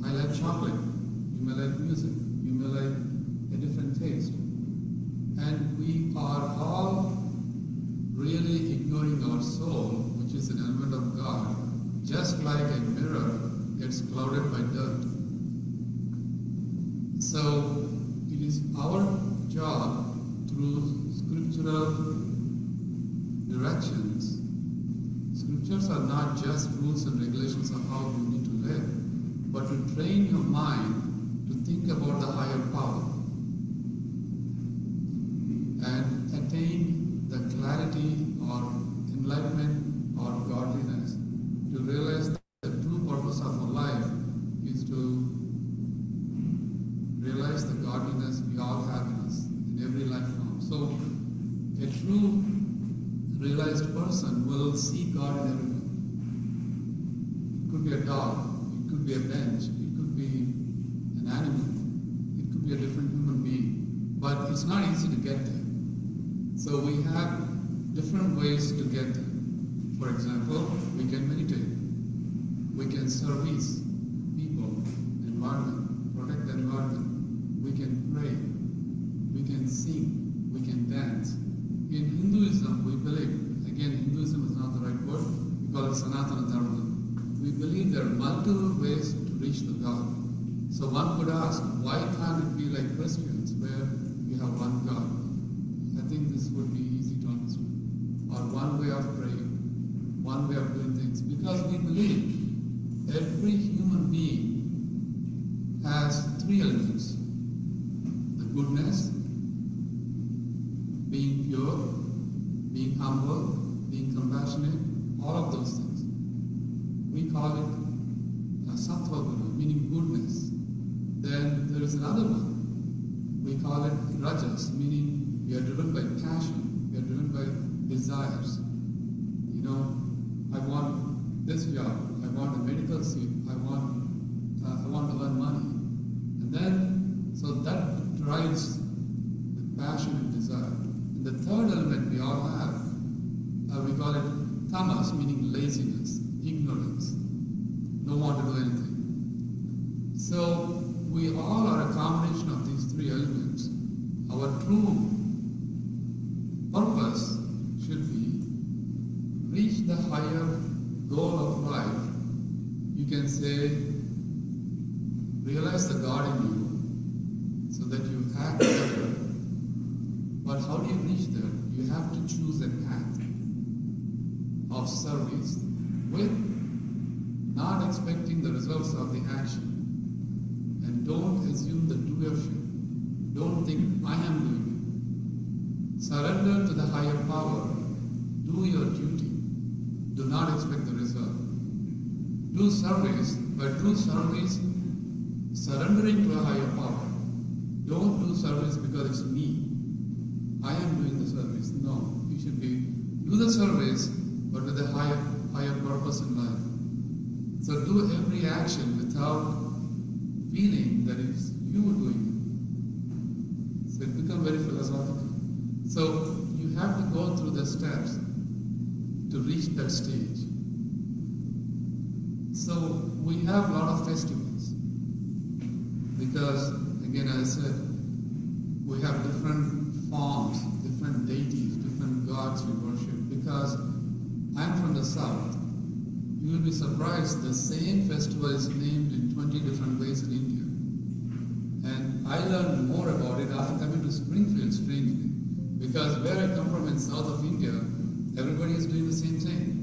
I like chocolate, you may like music, you may like a different taste. And we are all really ignoring our soul, which is an element of God, just like a mirror gets clouded by dirt. So it is our job through scriptural directions. Scriptures are not just rules and regulations of how you need to live, but to train your mind to think about the higher power and attain the clarity or enlightenment or godliness, to realize that the true purpose of our life is to realize the godliness we all have in us, in every life form. So a true realized person will see God in everything. It could be a dog, it could be a bench, it could be an animal, it could be a different human being, but it's not easy to get there. So we have different ways to get there. For example, we can meditate, we can service people, environment, protect the environment, we can pray, we can sing, we can dance. In Hinduism, we believe, again, Hinduism is not the right word, we call it Sanatana Dharma. We believe there are multiple ways to reach the God. So one could ask, why can't it be like Christians, where we have one God? I think this would be easy to understand. Or one way of praying, one way of doing things. Because we believe every human being has three elements. The goodness, being pure, being humble, being compassionate, all of those things. We call it sattva guna, meaning goodness. Then there is another one. We call it rajas, meaning we are driven by passion, we are driven by desires. You know, I want this job, I want a medical seat, I want to laziness, ignorance, don't want to do anything. So we all are a combination of these three elements. Our true purpose should be reach the higher goal of life. You can say, realize the God in you so that you act better. But how do you reach there? You have to choose a path of service with not expecting the results of the action. And don't assume the doership. Don't think, I am doing it. Surrender to the higher power. Do your duty. Do not expect the result. Do service, but do service surrendering to a higher power. Don't do service because it's me. I am doing the service. No, you should do the service, but with a higher purpose in life. So do every action without feeling that it's you doing it. So it becomes very philosophical. So you have to go through the steps to reach that stage. So we have a lot of festivals because, again, as I said, we have different forms, different deities, different gods we worship. Because I'm from the south, you will be surprised the same festival is named in 20 different ways in India. And I learned more about it after coming to Springfield, strangely, because where I come from in south of India, everybody is doing the same thing.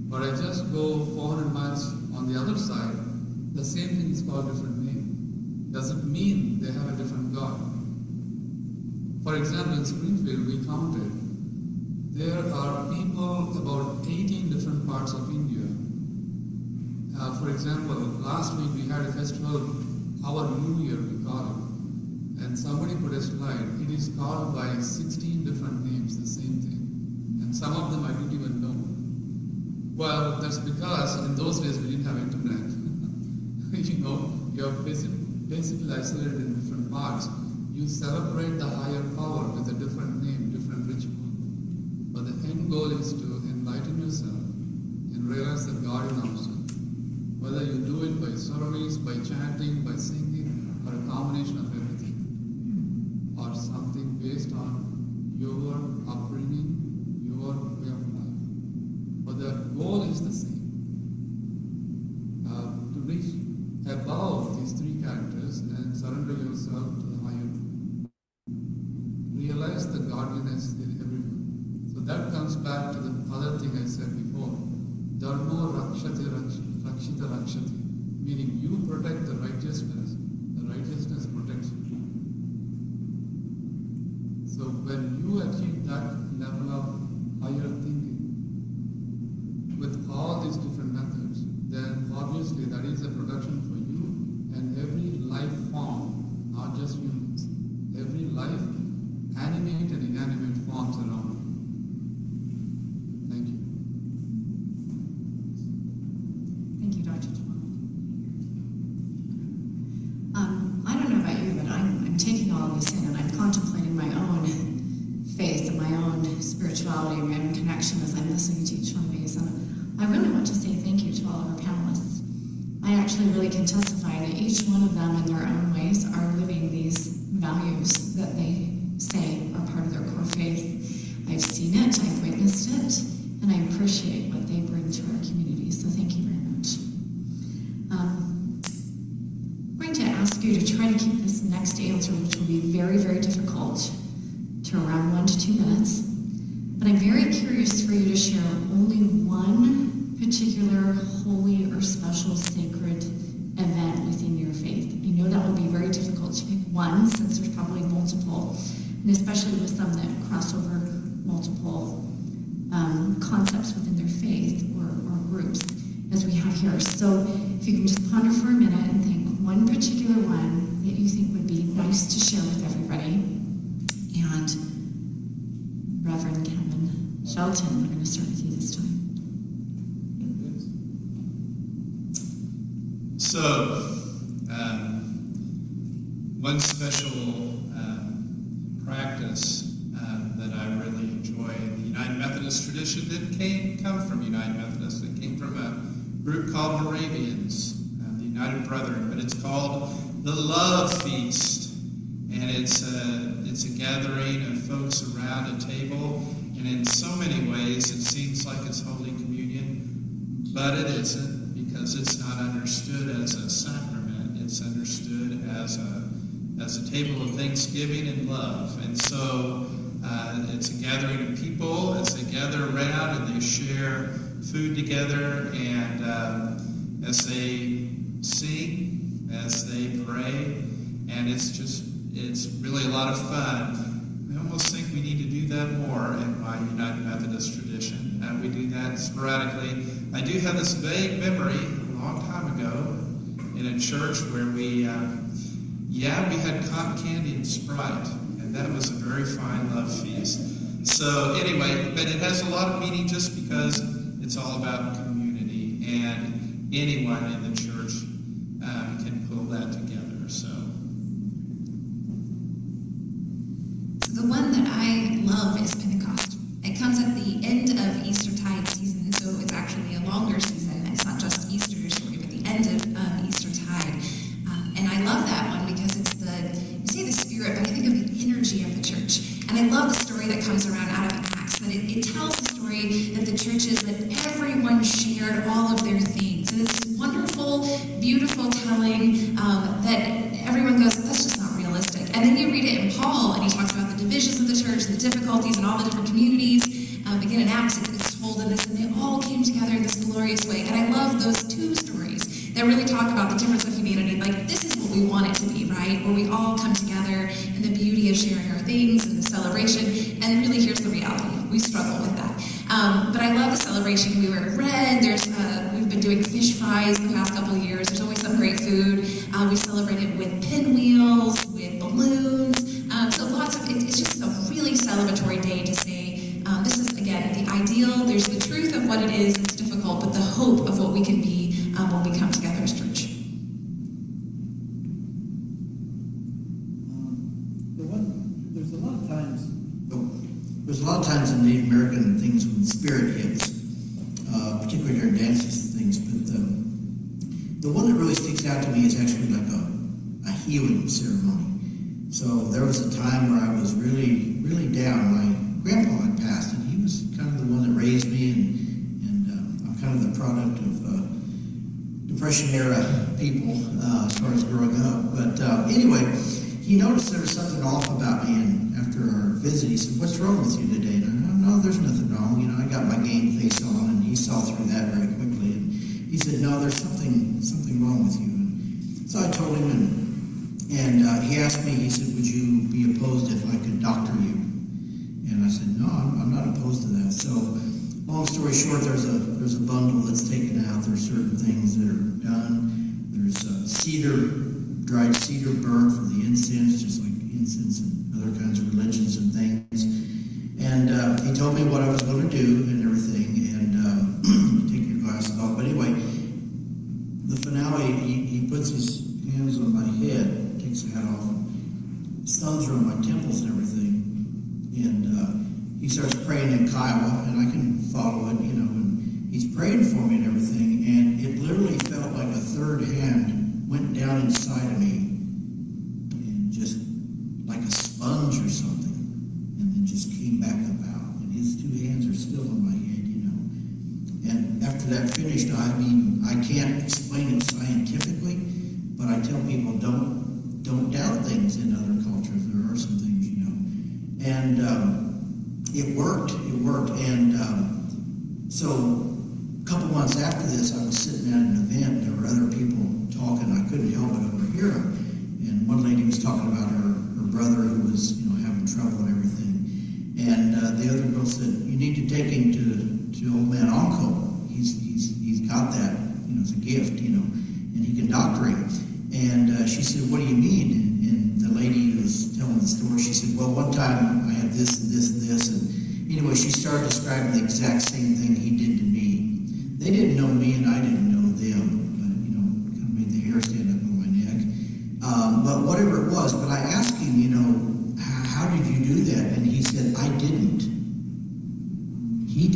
But I just go 400 miles on the other side, the same thing is called different name. Doesn't mean they have a different God. For example, in Springfield, we counted, there are people about 18 different parts of India. For example, last week we had a festival, our New Year we call it, and somebody put a slide, it is called by 16 different names, the same thing. And some of them I didn't even know. Well, that's because in those days we didn't have internet. You're basically isolated in different parts. You celebrate the higher power with a different name, different ritual. But the end goal is to enlighten yourself and realize that God in ourselves. Whether you do it by service, by chanting, by singing, or a combination of everything, or something based on your upbringing, your way of life. But the goal is the same. To reach above these three characters and surrender yourself to the higher. Realize the godliness in everyone. So that comes back to the other thing I said before. Dharmo rakshati rakshita rakshati. Meaning you protect the righteousness protects you. So when you achieve that level of higher thinking with all these different methods, then obviously that is a protection for you and every life form, not just humans, every life, animate and inanimate forms around you. Thank you. Thank you, Dr. Tummala. I don't know about you, but I'm taking all of this in and I'm contemplating my own faith and my own spirituality and my own connection as I'm listening to each one of these. And I really want to say thank you to all of our panelists. I actually really can testify that each one of them in their own ways are living these values that they say are part of their core faith. I've seen it, I've witnessed it, and I appreciate what they bring to our community. So thank you very much. I'm going to ask you to try to keep this next answer, which will be very, very difficult, to around 1 to 2 minutes. But I'm very curious for you to share only one particular holy or special sacred event within your faith. I know that will be very difficult to pick one, since there's probably multiple, and especially with some that cross over multiple concepts within their faith or groups, as we have here. So if you can just ponder for a minute and think one particular one that you think would be nice to share with everybody. And Reverend Kevin Shelton, I'm going to start with you this time. So, one special practice that I really enjoy in the United Methodist Methodist tradition didn't come from United Methodist. It came from a group called Moravians, the United Brethren, but it's called the Love Feast. And it's a gathering of folks around a table, and in so many ways it seems like it's Holy Communion, but it isn't, because it's not understood as a sacrament. It's understood as a table of thanksgiving and love. And so it's a gathering of people as they gather around and they share food together, and as they sing, as they pray, and it's really a lot of fun. I almost think we need to do that more in my United Methodist tradition. We do that sporadically. I do have this vague memory a long time ago in a church where we had cotton candy and Sprite, and that was a very fine love feast. So anyway, but it has a lot of meaning just because it's all about community, and anyone in the church can pull that together. So the one that I love is Pentecost. It comes at the end of Eastertide season, so it's actually a longer season. It's not just Easter story, but the end of Eastertide. And I love that one because it's you say the spirit, but I think of the energy of the church. And I love the story that comes around out of Acts, that it tells the story that the churches, that everyone shared all of their things. And it's this wonderful, beautiful telling that everyone goes, that's just not realistic. And then you read it in Paul, and he talks about the divisions of the church and the difficulties and all the different communities. Again, in Acts, it's told in this, and they all came together in this glorious way. And I love those two stories that really talk about the difference of humanity. Like, this is what we want it to be, right? Where we all come together in the beauty of sharing our things and the celebration. And really, here's the reality. We struggle with that. But I love the celebration. We wear red. We've been doing fish fries the past couple of years. There's always some great food. We celebrate it with pinwheels, with balloons. So lots of, it's just a really celebratory day to say, this is, again, the ideal. There's the truth of what it is. It's difficult, but the hope of what we can be when we come together as church. There's a lot of times in Native American things when spirit hits, particularly during dances and things, but the one that really sticks out to me is actually like a healing ceremony. So there was a time where I was really, really down. My grandpa had passed, and he was kind of the one that raised me, and I'm kind of the product of Depression-era people as far as growing up. But anyway, he noticed there was something off about me, and after our visit, he said, "What's wrong with you today?" And I said, "No, there's nothing wrong. I got my game face on," and he saw through that very quickly. And he said, "No, there's something wrong with you." And so I told him, and he asked me, he said, "Would you be opposed if I could doctor you?" And I said, "No, I'm not opposed to that." So, long story short, there's a bundle that's taken out. There's certain things that are done. There's dried cedar burnt for the incense, just like incense and other kinds of religions and things. And he told me what I was going to do and everything. And take your glasses off. But anyway, the finale, he puts his hands on my head, takes the hat off, his thumbs are on my temples and everything. And he starts praying in Kiowa, and I can follow it, and he's praying for me and everything, and it literally felt like a third hand went down inside of me, and just like a sponge or something, and then just came back up out, and his two hands are still on my head, And after that finished, I can't explain it scientifically, but I tell people don't doubt things in other cultures. There are some things, And it worked. And so a couple months after this, I was sitting at an event, and there were other people talking. I couldn't help but overhear them. And one lady was talking about her brother who was, having trouble and everything. And the other girl said, "You need to take him to old man Onko. He's got that, it's a gift, and he can doctor him." And she said, "What do you mean?" And the lady who was telling the story, she said, "Well, one time I had this and this and this." And anyway, she started describing the exact same thing he did to me. They didn't know me, and I didn't know them. But, kind of made the hair stand up on my neck. But whatever it was, but I asked him, how did you do that? And he said, "I didn't. He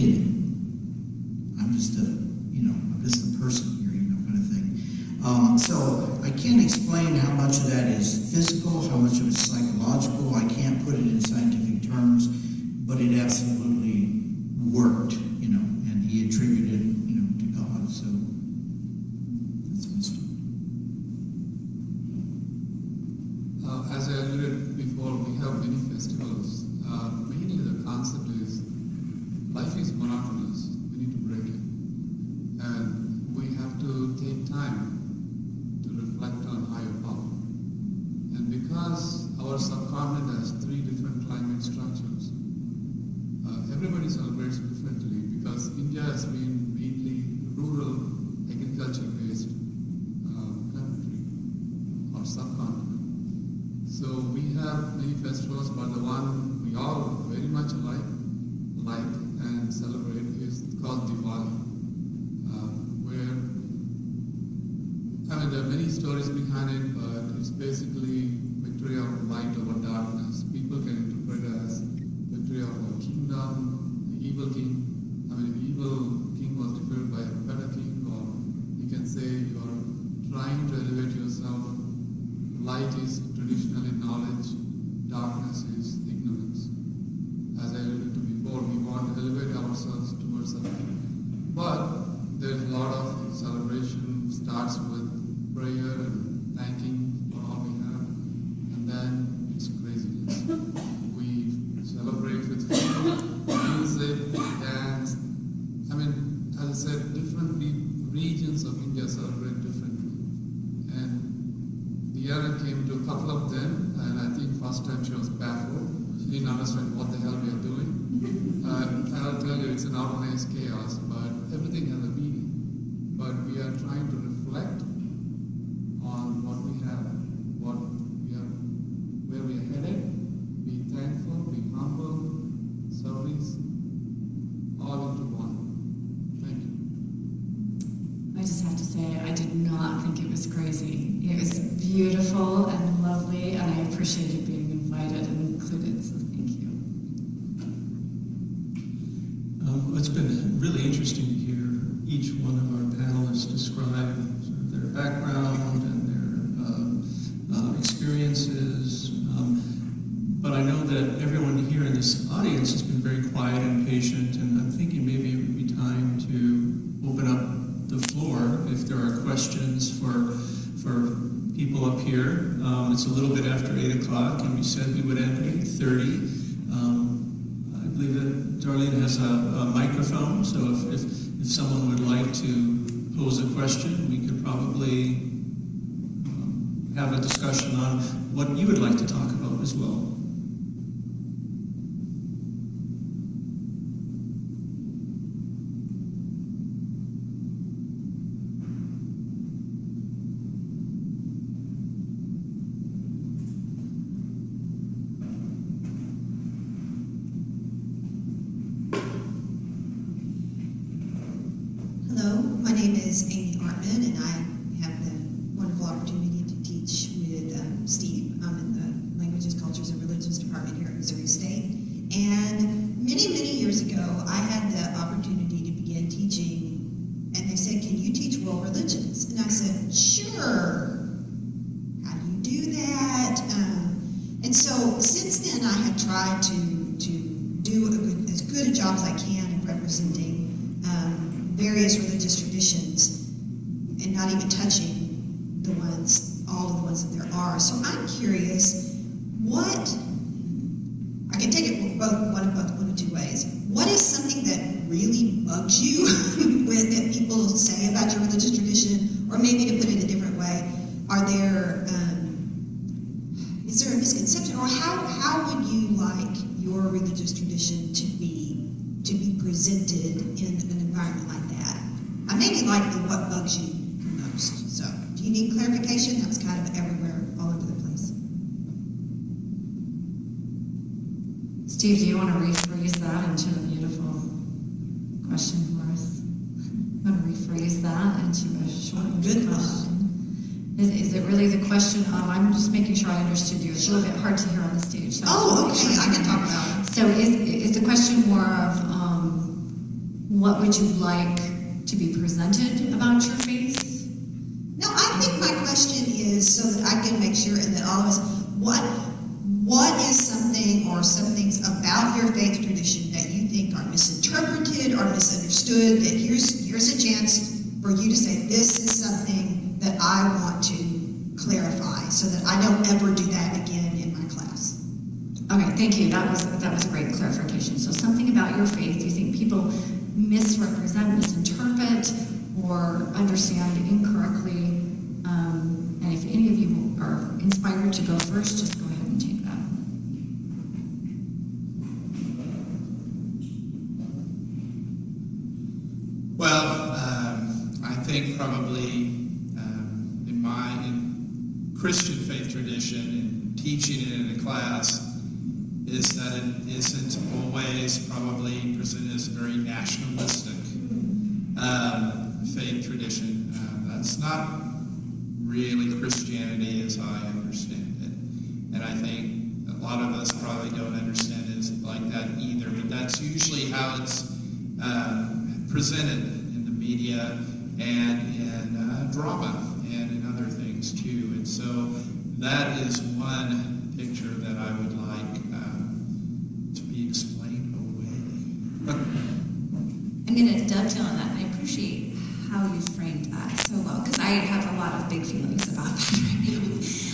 have many festivals. Mainly the concept is life is monotonous. We need to break it. And we have to take time to reflect on higher power. And because our subcontinent has 3 different climate structures, everybody celebrates differently because India has been mainly rural, agriculture-based country or subcontinent. So we have many festivals, but the one we all very much like and celebrate is called Diwali, where, I mean, there are many stories behind it, but it's basically victory of light over darkness. People can interpret it as victory of a kingdom, the evil king. I mean, the evil king was defeated by a better king, or you can say you are trying to elevate yourself. Light is traditionally knowledge, darkness is ignorance. As I alluded to before, we want to elevate ourselves towards something. But there's a lot of celebration, starts with prayer and thanking for all we have, and then it's craziness. We celebrate with food, music, dance. I mean, as I said, different regions of India celebrate differently. And Deanna came to a couple of them, and I think first time she was baffled. She didn't understand what the hell we are doing. I'll tell you, it's an organized chaos, but everything has a meaning. But we are trying to reflect on what we have, what we are, where we are headed, be thankful, be humble, service, all into one. Thank you. I just have to say, I did not think it was crazy. It was beautiful and lovely, and I appreciated being invited and included, so thank you. It's been really interesting to hear each one of our panelists describe sort of their background and their experiences. But I know that everyone here in this audience has been very quiet and patient, and I'm thinking maybe it would be time to open up the floor if there are questions for people up here. It's a little bit after 8 o'clock, and we said we would end at 8:30. I believe that Darline has a microphone, so if someone would like to pose a question, we could probably have a discussion on what you would like to talk about as well. Steve, do you want to rephrase that into a beautiful question for us? You want to rephrase that into a short good question? Is it really the question of, I'm just making sure I understood you. It's a little bit hard to hear on the stage. So okay, I can talk about it. So is the question more of what would you like to be presented about your faith? No, I think my question is so that I can make sure and that all of us, what is something or some things about your faith tradition that you think are misinterpreted or misunderstood, that here's a chance for you to say, this is something that I want to clarify so that I don't ever do that again in my class? Okay, thank you. That was a great clarification. So something about your faith you think people misrepresent, misinterpret, or understand incorrectly. And if any of you are inspired to go first, just go ahead and take that. Well, I think probably in Christian faith tradition and teaching it in a class is that it isn't always probably presented as a very nationalistic faith tradition. That's not really Christianity as I understand it. And I think a lot of us probably don't understand it like that either, but that's usually how it's presented in the media and in drama and in other things too. And so that is one picture that I would like to be explained away. I'm going to dovetail on that, and I appreciate how you framed that so well, because I have a lot of big feelings about that right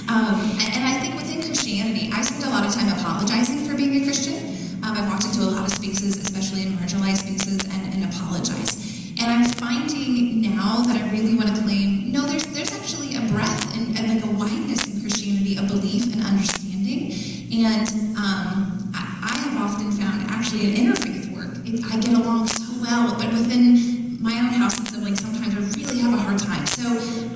now. And I think within Christianity, I spend a lot of time apologizing for being a Christian. I've walked into a lot of spaces, especially in marginalized spaces, and apologize. And I'm finding now that I really want to claim, no, there's actually a breadth and like a wideness in Christianity, a belief and understanding. And I have often found actually in interfaith work, I get along so well, but within my own house and siblings, sometimes I really have a hard time. So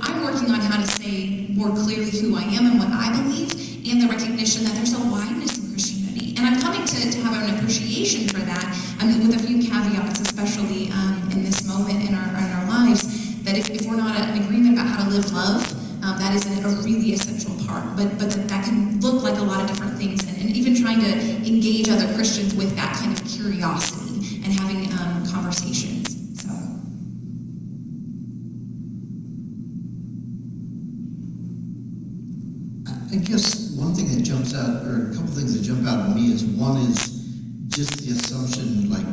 I'm working on how to say more clearly who I am and what I believe, and the recognition that there's a wideness in Christianity. And I'm coming to have an appreciation for that. I mean, with a few caveats, especially in this moment in our lives, that if we're not in agreement about how to live love, that is a really essential part. But that can look like a lot of different things, and even trying to engage other Christians with that kind of curiosity and having conversations. So. I guess one thing that jumps out, or a couple things that jump out at me is, one is just the assumption, like,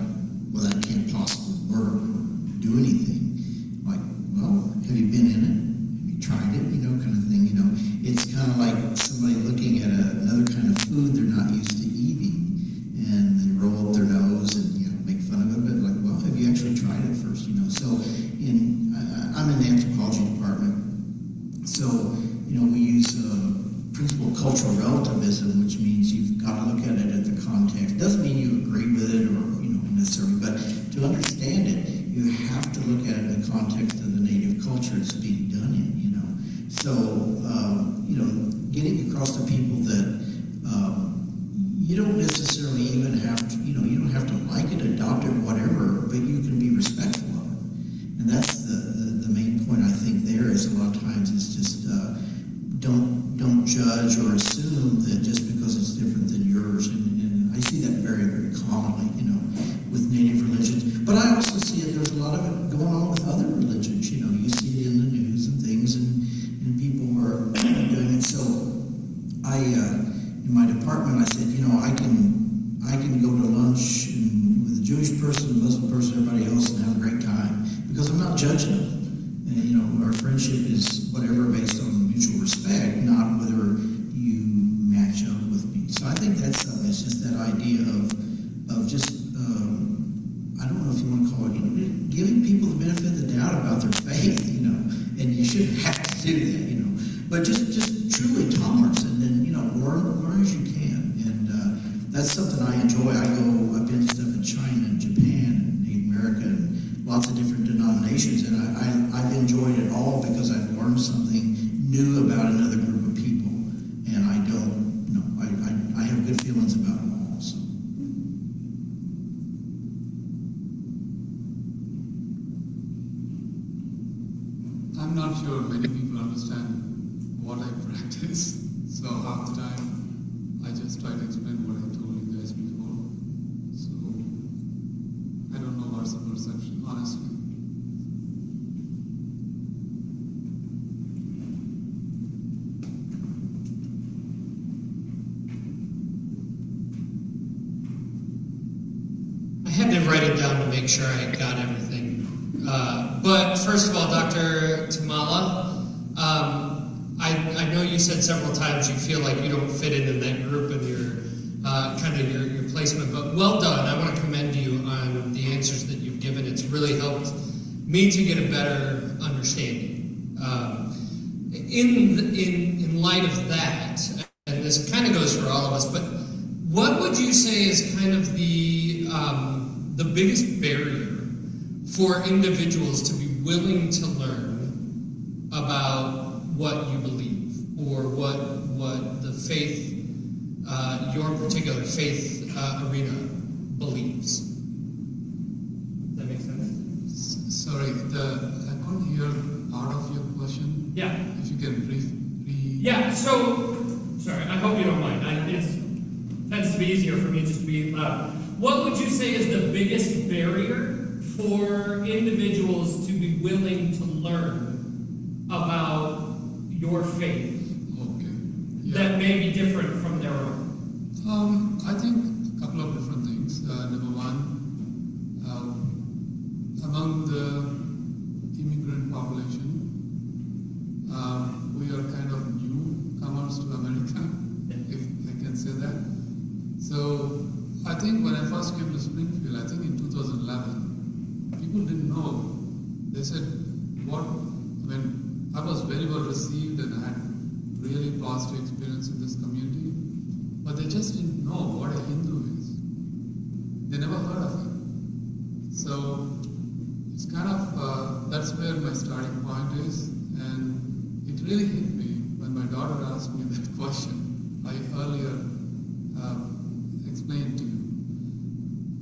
well, that can't possibly work or do anything. Like, well, have you been in it? Have you tried it? You know, kind of thing. You know, it's kind of like somebody looking at another kind of food they're not used to eating, and they roll up their nose and make fun of it. But like, well, have you actually tried it first? You know, so I'm in the anthropology department, so we use principle of cultural relativism, which means you've got to look at it at the context. Doesn't mean you agree with it or necessarily, but to understand it, you have to look at it in the context of the native culture it's being done in. So getting across to people that you don't necessarily even have to, you don't have to like it, adopt it, whatever, but you can be respectful of it. And that's the main point I think there is. A lot of times it's just don't judge or assume that just because it's different than yours. And I see that very, very commonly, with native religions. But I also see it, there's a lot of it going on with other religions. You see it in the news and things, and people are doing it. So in my department, I said, I can go to lunch with a Jewish person, a Muslim person, everybody else, and have a great time, because I'm not judging them. And, our friendship is whatever based on mutual respect, not whether you match up with me. So I think that's something. It's just that idea of just, I don't know if you want to call it, giving people the benefit of the doubt about their faith, and you shouldn't have to do that, but just truly tolerance, and then, learn as you can. And that's something I enjoy. I've been to stuff in China and Japan and Native America and lots of different denominations, and I've enjoyed it all because I've learned something new about another group of people, and I have good feelings about them all. So. I'm not sure many people understand what I practice, so half the time I just try to explain what I told you guys before. So I don't know what's the perception, honestly. I had to write it down to make sure I got everything. But first of all, Dr. Tummala, I know you said several times you feel like you don't fit into that group and kind of your placement, but well done. I want to commend you on the answers that you've given. It's really helped me to get a better understanding. In light of that, and this kind of goes for all of us, but what would you say is kind of the biggest barrier for individuals to be willing to learn about what you believe, or what the faith, your particular faith arena believes? Does that make sense? Sorry, I couldn't hear part of your question. Yeah. If you can brief. Yeah, so, sorry, I hope you don't mind. It tends to be easier for me just to be loud. What would you say is the biggest barrier for individuals to be willing to learn about your faith that may be different from their own? I think a couple of different things. Number one, among the immigrant population, we are kind of newcomers to America, if I can say that. So I think when I first came to Springfield, I think in 2011, people didn't know. They said, I was very well received and I had really positive experience in this community, but they just didn't know what a Hindu is. They never heard of it. So it's kind of, that's where my starting point is, and it really hit me when my daughter asked me that question I earlier explained to you.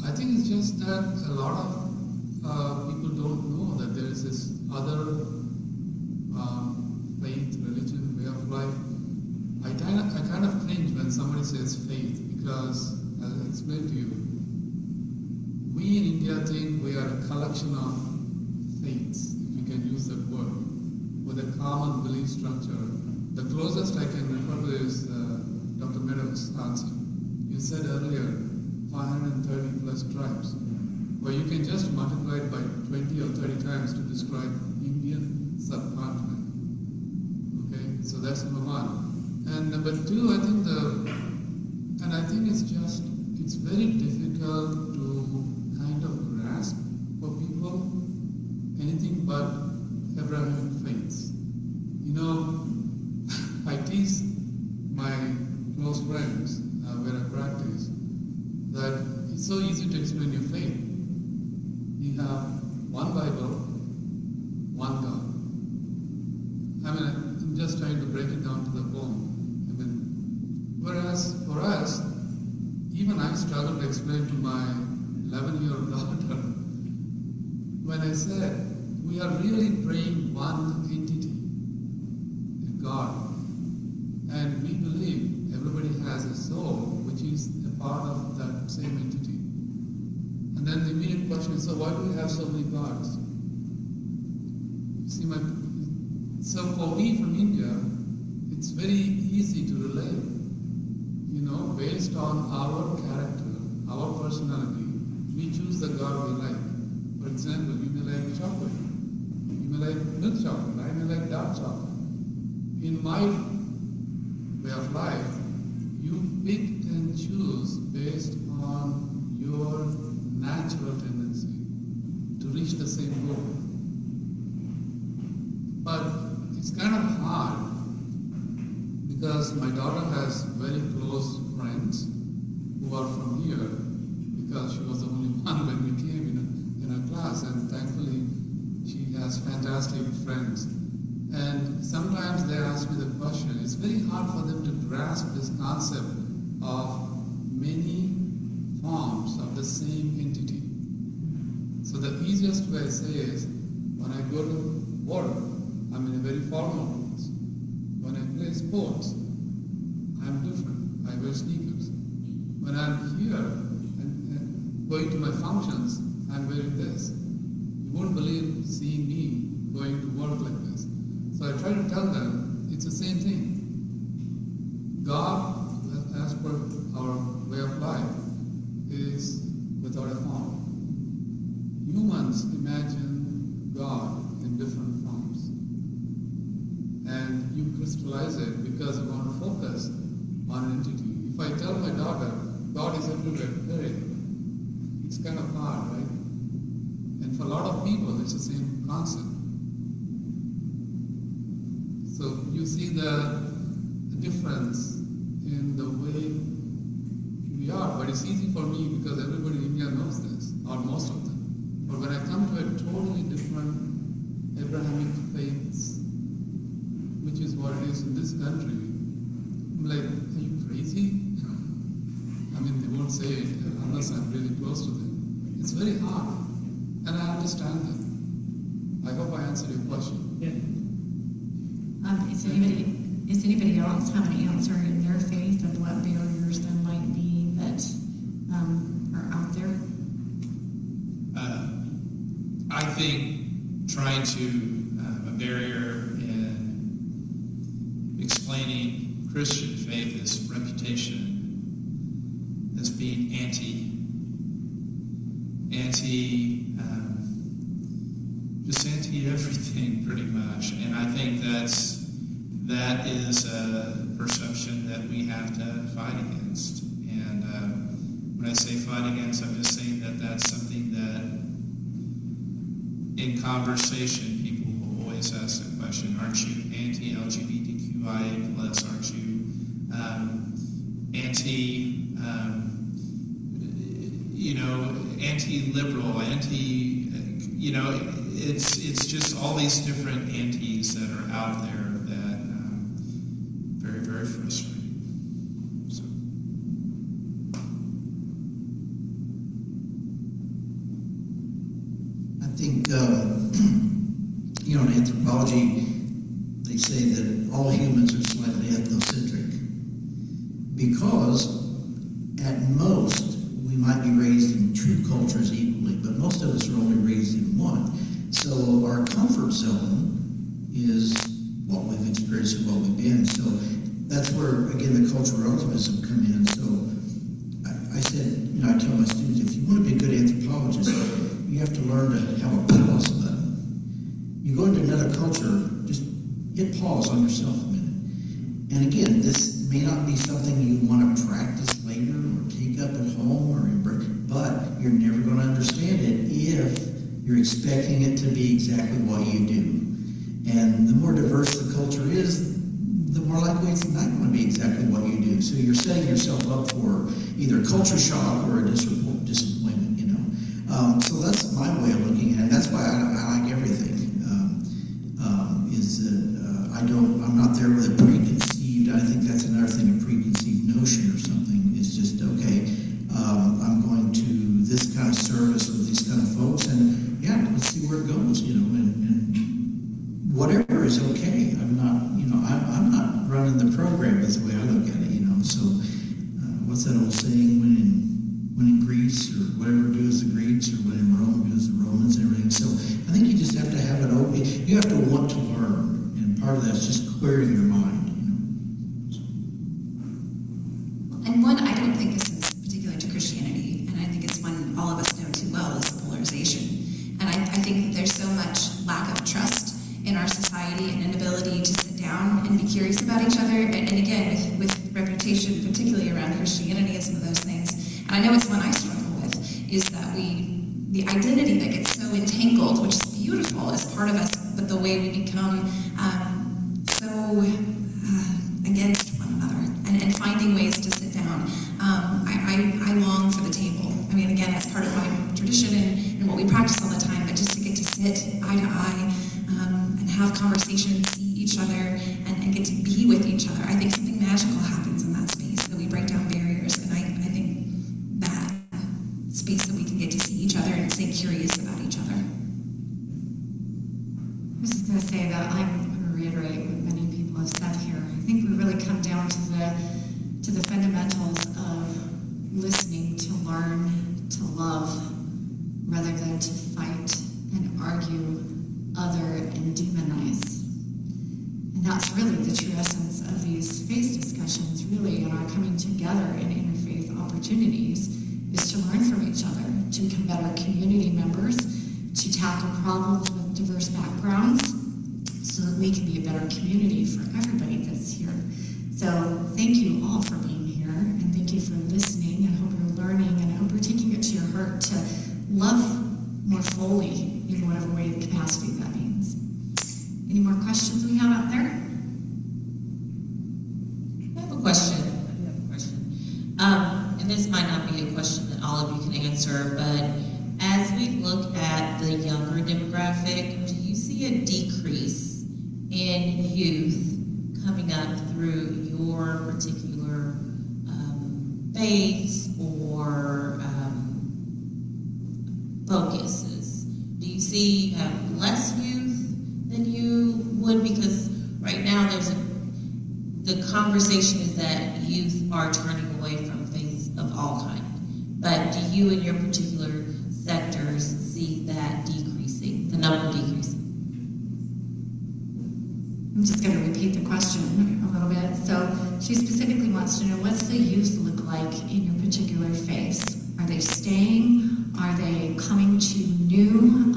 I think it's just that a lot of people don't know that there is this other faith, religion, way of life. I kind of cringe when somebody says faith, because, as I explained to you, we in India think we are a collection of faiths, if you can use that word, with a common belief structure. The closest I can refer to is Dr. Meadows' answer. You said earlier, 530 plus tribes. Well, you can just multiply it by 20 or 30 times to describe Indian subcontinent. Okay, so that's number one. And number two, I think it's very difficult to kind of grasp for people anything but Abrahamic faiths. You know, I tease my close friends where I practice that it's so easy to explain your faith. You have one Bible, one God. I'm just trying to break it down to the bone. Whereas for us, even I struggle to explain to my 11-year-old daughter when I said we are really praying one entity, a God, and we believe everybody has a soul which is a part of that same entity. And then the immediate question is, so why do we have so many gods? See, so for me from India, it's very easy to relate. You know, based on our character, our personality, we choose the God we like. For example, you may like chocolate. You may like milk chocolate. I may like dark chocolate. In my way of life, you pick and choose based on your natural tendency to reach the same goal. But it's kind of hard because my daughter has very close friends who are from here, because she was the only one when we came in her class, and thankfully she has fantastic friends. And sometimes they ask me the question, it's very hard for them to grasp this concept of many forms of the same entity. So the easiest way I say is, when I go to work, I'm in a very formal clothes. When I play sports, I'm different. I wear sneakers. When I'm here and going to my functions, I'm wearing this. You won't believe seeing me going to work like this. So I try to tell them it's the same thing. God, as per our way of life, is without a form. Humans imagine God in different forms. And you crystallize it because you want to focus on an entity. If I tell my daughter, God is everywhere. Hey, it's kind of hard, right? And for a lot of people, it's the same concept. So you see the difference in the way we are, but it's easy for me because everybody in India knows this, or most of them. But when I come to a totally different Abrahamic faiths, which is what it is in this country, I'm like, are you crazy? I mean, they won't say it unless I'm really close to them. It's very hard, and I understand them. I hope I answered your question. Yeah. Does anybody else have an answer in their faith of what barriers there might be that are out there? I think trying to a barrier in explaining Christian faith is reputation as being just anti everything pretty much, and I think that is a perception that we have to fight against. And when I say fight against, I'm just saying that that's something that in conversation people will always ask the question, aren't you anti-LGBTQIA plus, aren't you anti-liberal, it's just all these different antis that are out there that very, very frustrating. So. I think, in anthropology, they say that all humans are slightly ethnocentric because at most we might be raised in two cultures equally, but most of us are only raised in one. So our comfort zone is what we've experienced and what we've been. So that's where, again, the cultural relativism come in. So I said, I tell my students, if you want to be a good anthropologist, you have to learn to have a pause button. You go into another culture, just hit pause on yourself a minute. And again, this may not be something you want to practice later or take up at home or embrace, but you're never going to understand it if you're expecting it to be exactly what you do. And the more diverse the culture is, the more likely it's not going to be exactly what you do. So you're setting yourself up for either culture shock or a disappointment, So that's my way of looking at it. That's why I like everything. I'm not there with a preconceived, I think that's another thing, a preconceived notion or something. It's just, okay, I'm going to this kind of service with these kind of folks, and yeah, let's see where it goes, and whatever is okay. I'm not running the program is the way I look at it, So what's that old saying? When in Greece, or whatever do as the Greeks, or when in Rome do as the Romans, and everything. So I think you just have to have it open. You have to want to learn, and part of that's just clearing your mind. And one, I don't think this is particular to Christianity, and I think it's one all of us know too well, is polarization. And I think that there's so much lack of trust in our society and inability to sit down and be curious about each other. And again, with reputation, particularly around Christianity and some of those things. And I know it's one I struggle with, is that the identity that gets so entangled, which is beautiful as part of us, but the way we become so against one another and finding ways to sit down. I long for the table. I mean, again, that's part of my tradition and what we practice all the time, but just to get to sit eye to eye and have conversation and see each other and get to be with each other. I think something magical happens in that space, that we break down barriers, and I think that space that we can get to see each other and stay curious about each other. I was just going to say that I'm going to reiterate what many people have said here. I think we really come down to the fundamentals of listening, to learn, to love, rather than to fight and argue, other, and demonize. And that's really the true essence of these faith discussions, really, and our coming together in interfaith opportunities, is to learn from each other, to become better community members, to tackle problems with diverse backgrounds, so that we can be a better community for everybody that's here. So thank you all for being here, and thank you for listening. I hope and this might not be a question that all of you can answer, but as we look at the younger demographic, do you see a decrease in youth coming up through your particular faiths or focuses? Do you see less youth than you would? Because right now the conversation is that youth are turning away from faiths of all kinds. But do you in your particular sectors see that decreasing, the number decreasing? I'm just going to repeat the question a little bit. So she specifically wants to know, what's the youth look like in your particular faith? Are they staying? Are they coming to new?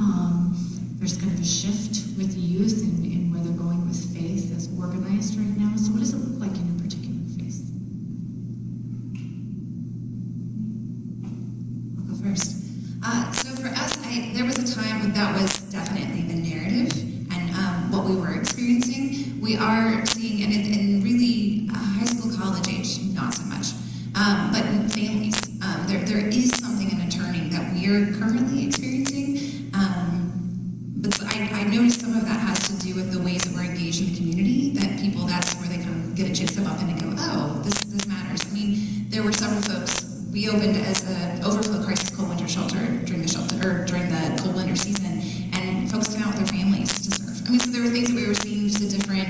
There's kind of a shift with youth in where they're going with faith as organized right now. So what does it look like in your particular faith? I'll go first. So for us, there was a time when that was definitely the narrative and what we were experiencing. We are seeing, and in really high school, college age, not so much, but in families, there is something in a turning that we are currently experiencing. But I noticed some of that has to do with the ways that we're engaged in the community, that people, that's where they kind of get a chance to bump in and go, oh, this matters. I mean, there were several folks. We opened as an overflow crisis cold winter shelter during the cold winter season, and folks came out with their families to serve. I mean, so there were things that we were seeing, just a different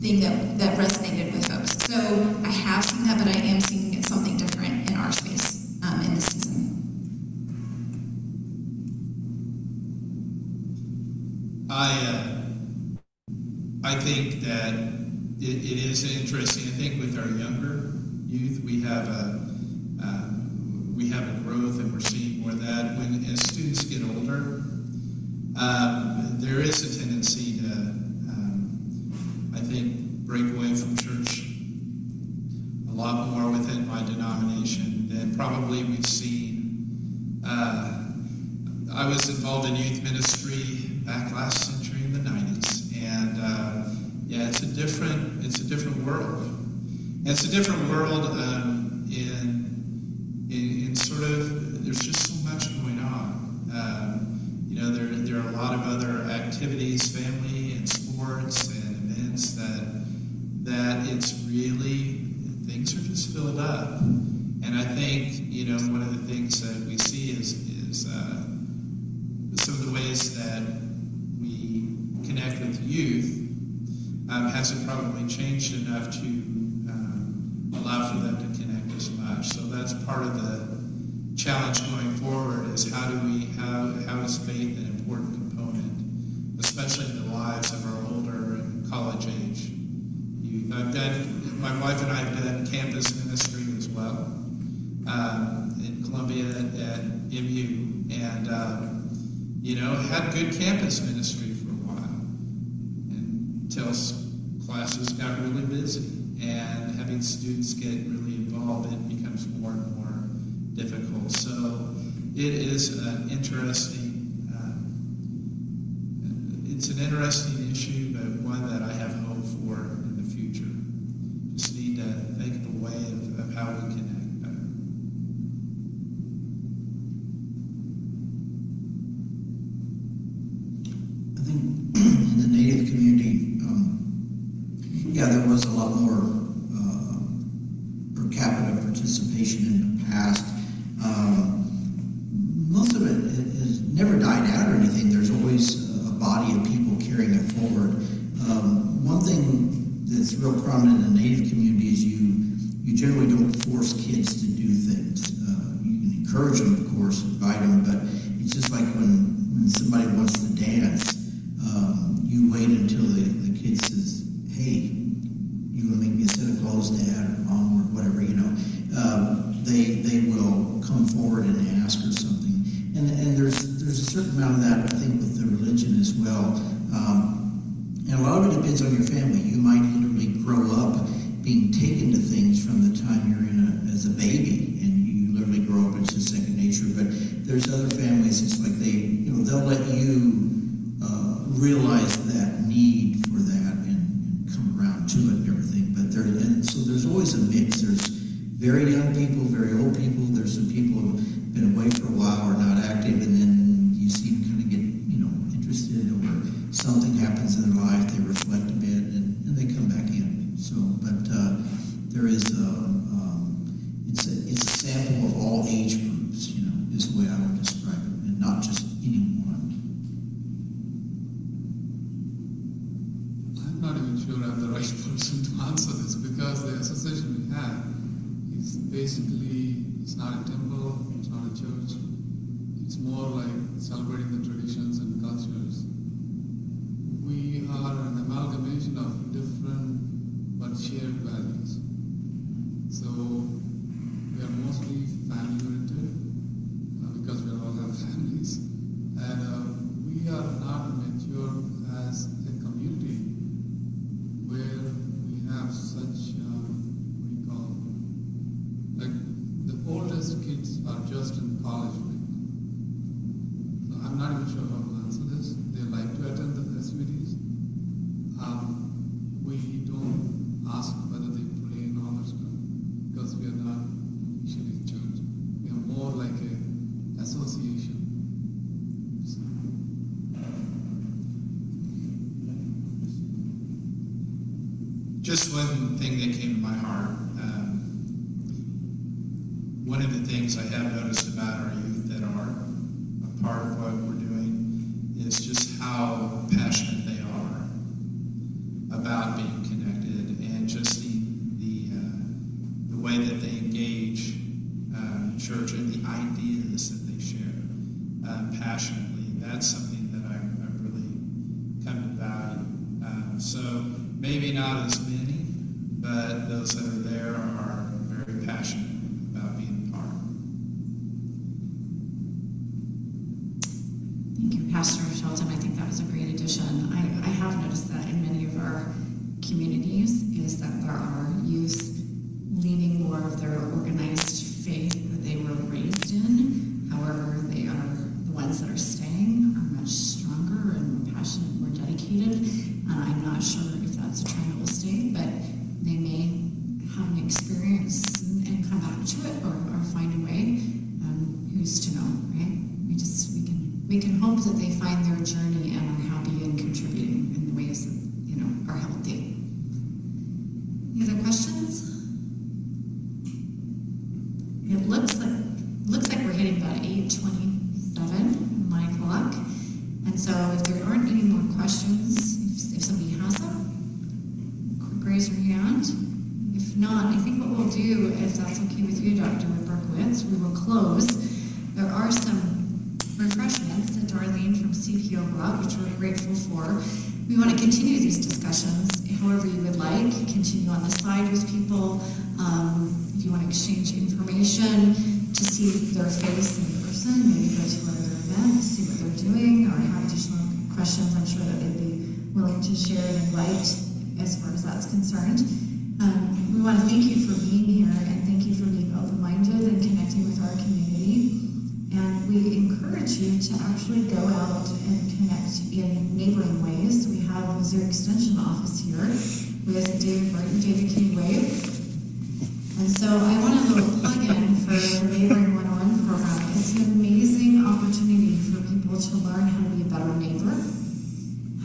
thing that resonated with folks. So I have seen that, but I am seeing something different in our space in this season. I think that it is interesting. I think with our younger youth, we have a growth, and we're seeing more of that. As students get older, there is a tendency to, I think, break away from church a lot more within my denomination than probably we've seen. I was involved in youth ministry back last century in the 90s, and yeah, it's a different world. And it's a different world in sort of, there's just so much going on. You know, there are a lot of other activities, family and sports and events that it's really, things are just filled up. And I think, you know, one of the things that we see is some of the ways that we connect with youth hasn't probably changed enough to allow for them to connect as much. So that's part of the challenge going forward, is how is faith an important component, especially in the lives of our older and college age youth. My wife and I have done campus ministry as well in Columbia at MU, and you know, had good campus ministry for a while until classes got really busy, and having students get really involved, it becomes more and more difficult. So it is an interesting, it's an interesting issue, but one that I have hope for in the future. Just need to think of a way of how we connect better. I think in the Native community, yeah, there was a lot more per capita participation in the past. Most of it has never died out or anything. There's always a body of people carrying it forward. One thing that's real prominent in the Native community is you generally don't force kids to do things. You can encourage them, of course, invite them, but it's just like when somebody wants to dance, you wait until the kid says, hey, you want to make me a set of clothes, Dad, or Mom, or whatever, you know. They will come forward and ask or something. And there's a certain amount of that, I think, with the religion as well. And a lot of it depends on your family. You might literally grow up being taken to things from the time you're as a baby, and you literally grow up, it's just second nature. But there's other families, it's like they'll let you realize that need for that and come around to it and everything. But so there's always a mix. There's very young people, very old people. There's some people who've been away for a while or not active, and then you see them kind of get, interested, or something happens in their life, they reflect a bit, and they come back in. So, but there is it's a sample of all age groups, is the way I would describe it, and not just any one. I'm not even sure I'm the right person to answer this, because the association we have is basically, it's not a temple, it's not a church. It's more like celebrating the traditions and cultures. We are an amalgamation of different but shared values. So we are mostly family-oriented because we all have families. And we are not mature as a community where we have such, like the oldest kids are just in college right now. So I'm not even sure how to answer this. They like to attend the festivities. We don't ask whether they pray and all that stuff, because we are not usually a church. We are more like an association. So, just one thing that came to my heart. One of the things I have noticed about our youth that are a part of what we're doing is just how passionate they are about being connected, and just the way that they engage church and the ideas that they share passionately. That's something that I've really come to value. So maybe not as many, but those that are there are very passionate about being part. Thank you, Pastor Shelton. I think that was a great addition. I have noticed that in many of our communities is that there are youth leaning more of their organized faith that they were raised in. However, they are the ones that are staying are much stronger and more passionate, more dedicated. I'm not sure if that's a trend that will stay, but they may have an experience and come back to it, or find a way. Who's to know, right? We can hope that they find their journey and are happy and contributing in the ways that are healthy. Any other questions? It looks like we're hitting about 8:27 on my clock, and so if there aren't any more questions, if somebody has them, quick raise your hand. If not, I think what we'll do, if that's okay with you, Dr. Berkwitz, we will close. There are some refreshments that Darline from CPO brought, which we're grateful for. We want to continue these discussions however you would like. Continue on the side with people. If you want to exchange information to see their face in person, maybe go to other events, see what they're doing, or have additional questions. I'm sure that they'd be willing to share and invite as far as that's concerned. We want to thank you for being here, and thank you for being open-minded and connecting with our community. And we encourage you to actually go out and connect in neighboring ways. We have a Missouri Extension office here with David Burton. David, can you wave? And so I want a little plug-in for the Neighboring 101 program. It's an amazing opportunity for people to learn how to be a better neighbor,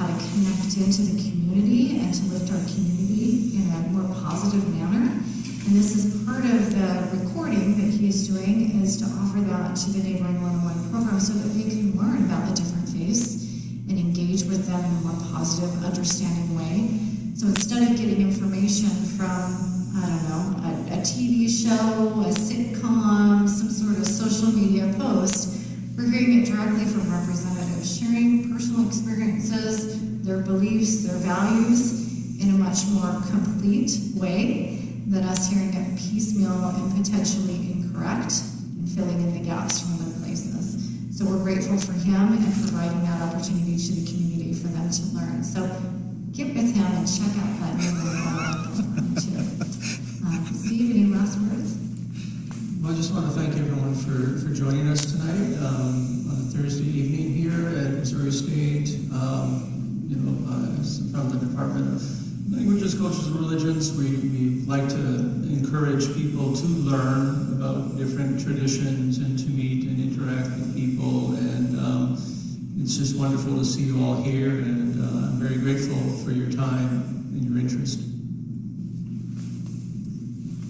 how to connect into the community, and to lift our community in a more positive manner. And this is part of the recording that he is doing, is to offer that to the Neighboring 101 program so that they can learn about the different faiths and engage with them in a more positive, understanding way. So instead of getting information from, a TV show, a sitcom, some sort of social media post, we're hearing it directly from representatives, sharing personal experiences, their beliefs, their values in a much more complete way than us hearing it piecemeal and potentially incorrect and filling in the gaps from other places. So we're grateful for him and providing that opportunity to the community for them to learn. So get with him and check out that new program too. Steve, any last words? Well, I just want to thank everyone for joining us tonight on a Thursday evening here at Missouri State. From the Department of Languages, Cultures, and Religions, we like to encourage encourage people to learn about different traditions and to meet and interact with people. And it's just wonderful to see you all here, and I'm very grateful for your time and your interest.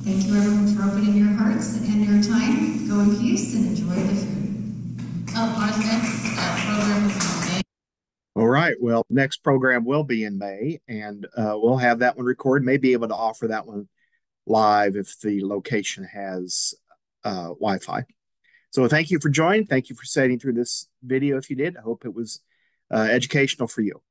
Thank you, everyone, for opening your hearts and your time. Go in peace and enjoy the food. Our next program is in May. All right. Well, next program will be in May, and we'll have that one recorded. May be able to offer that one live if the location has Wi-Fi. So thank you for joining. Thank you for sitting through this video if you did. I hope it was educational for you.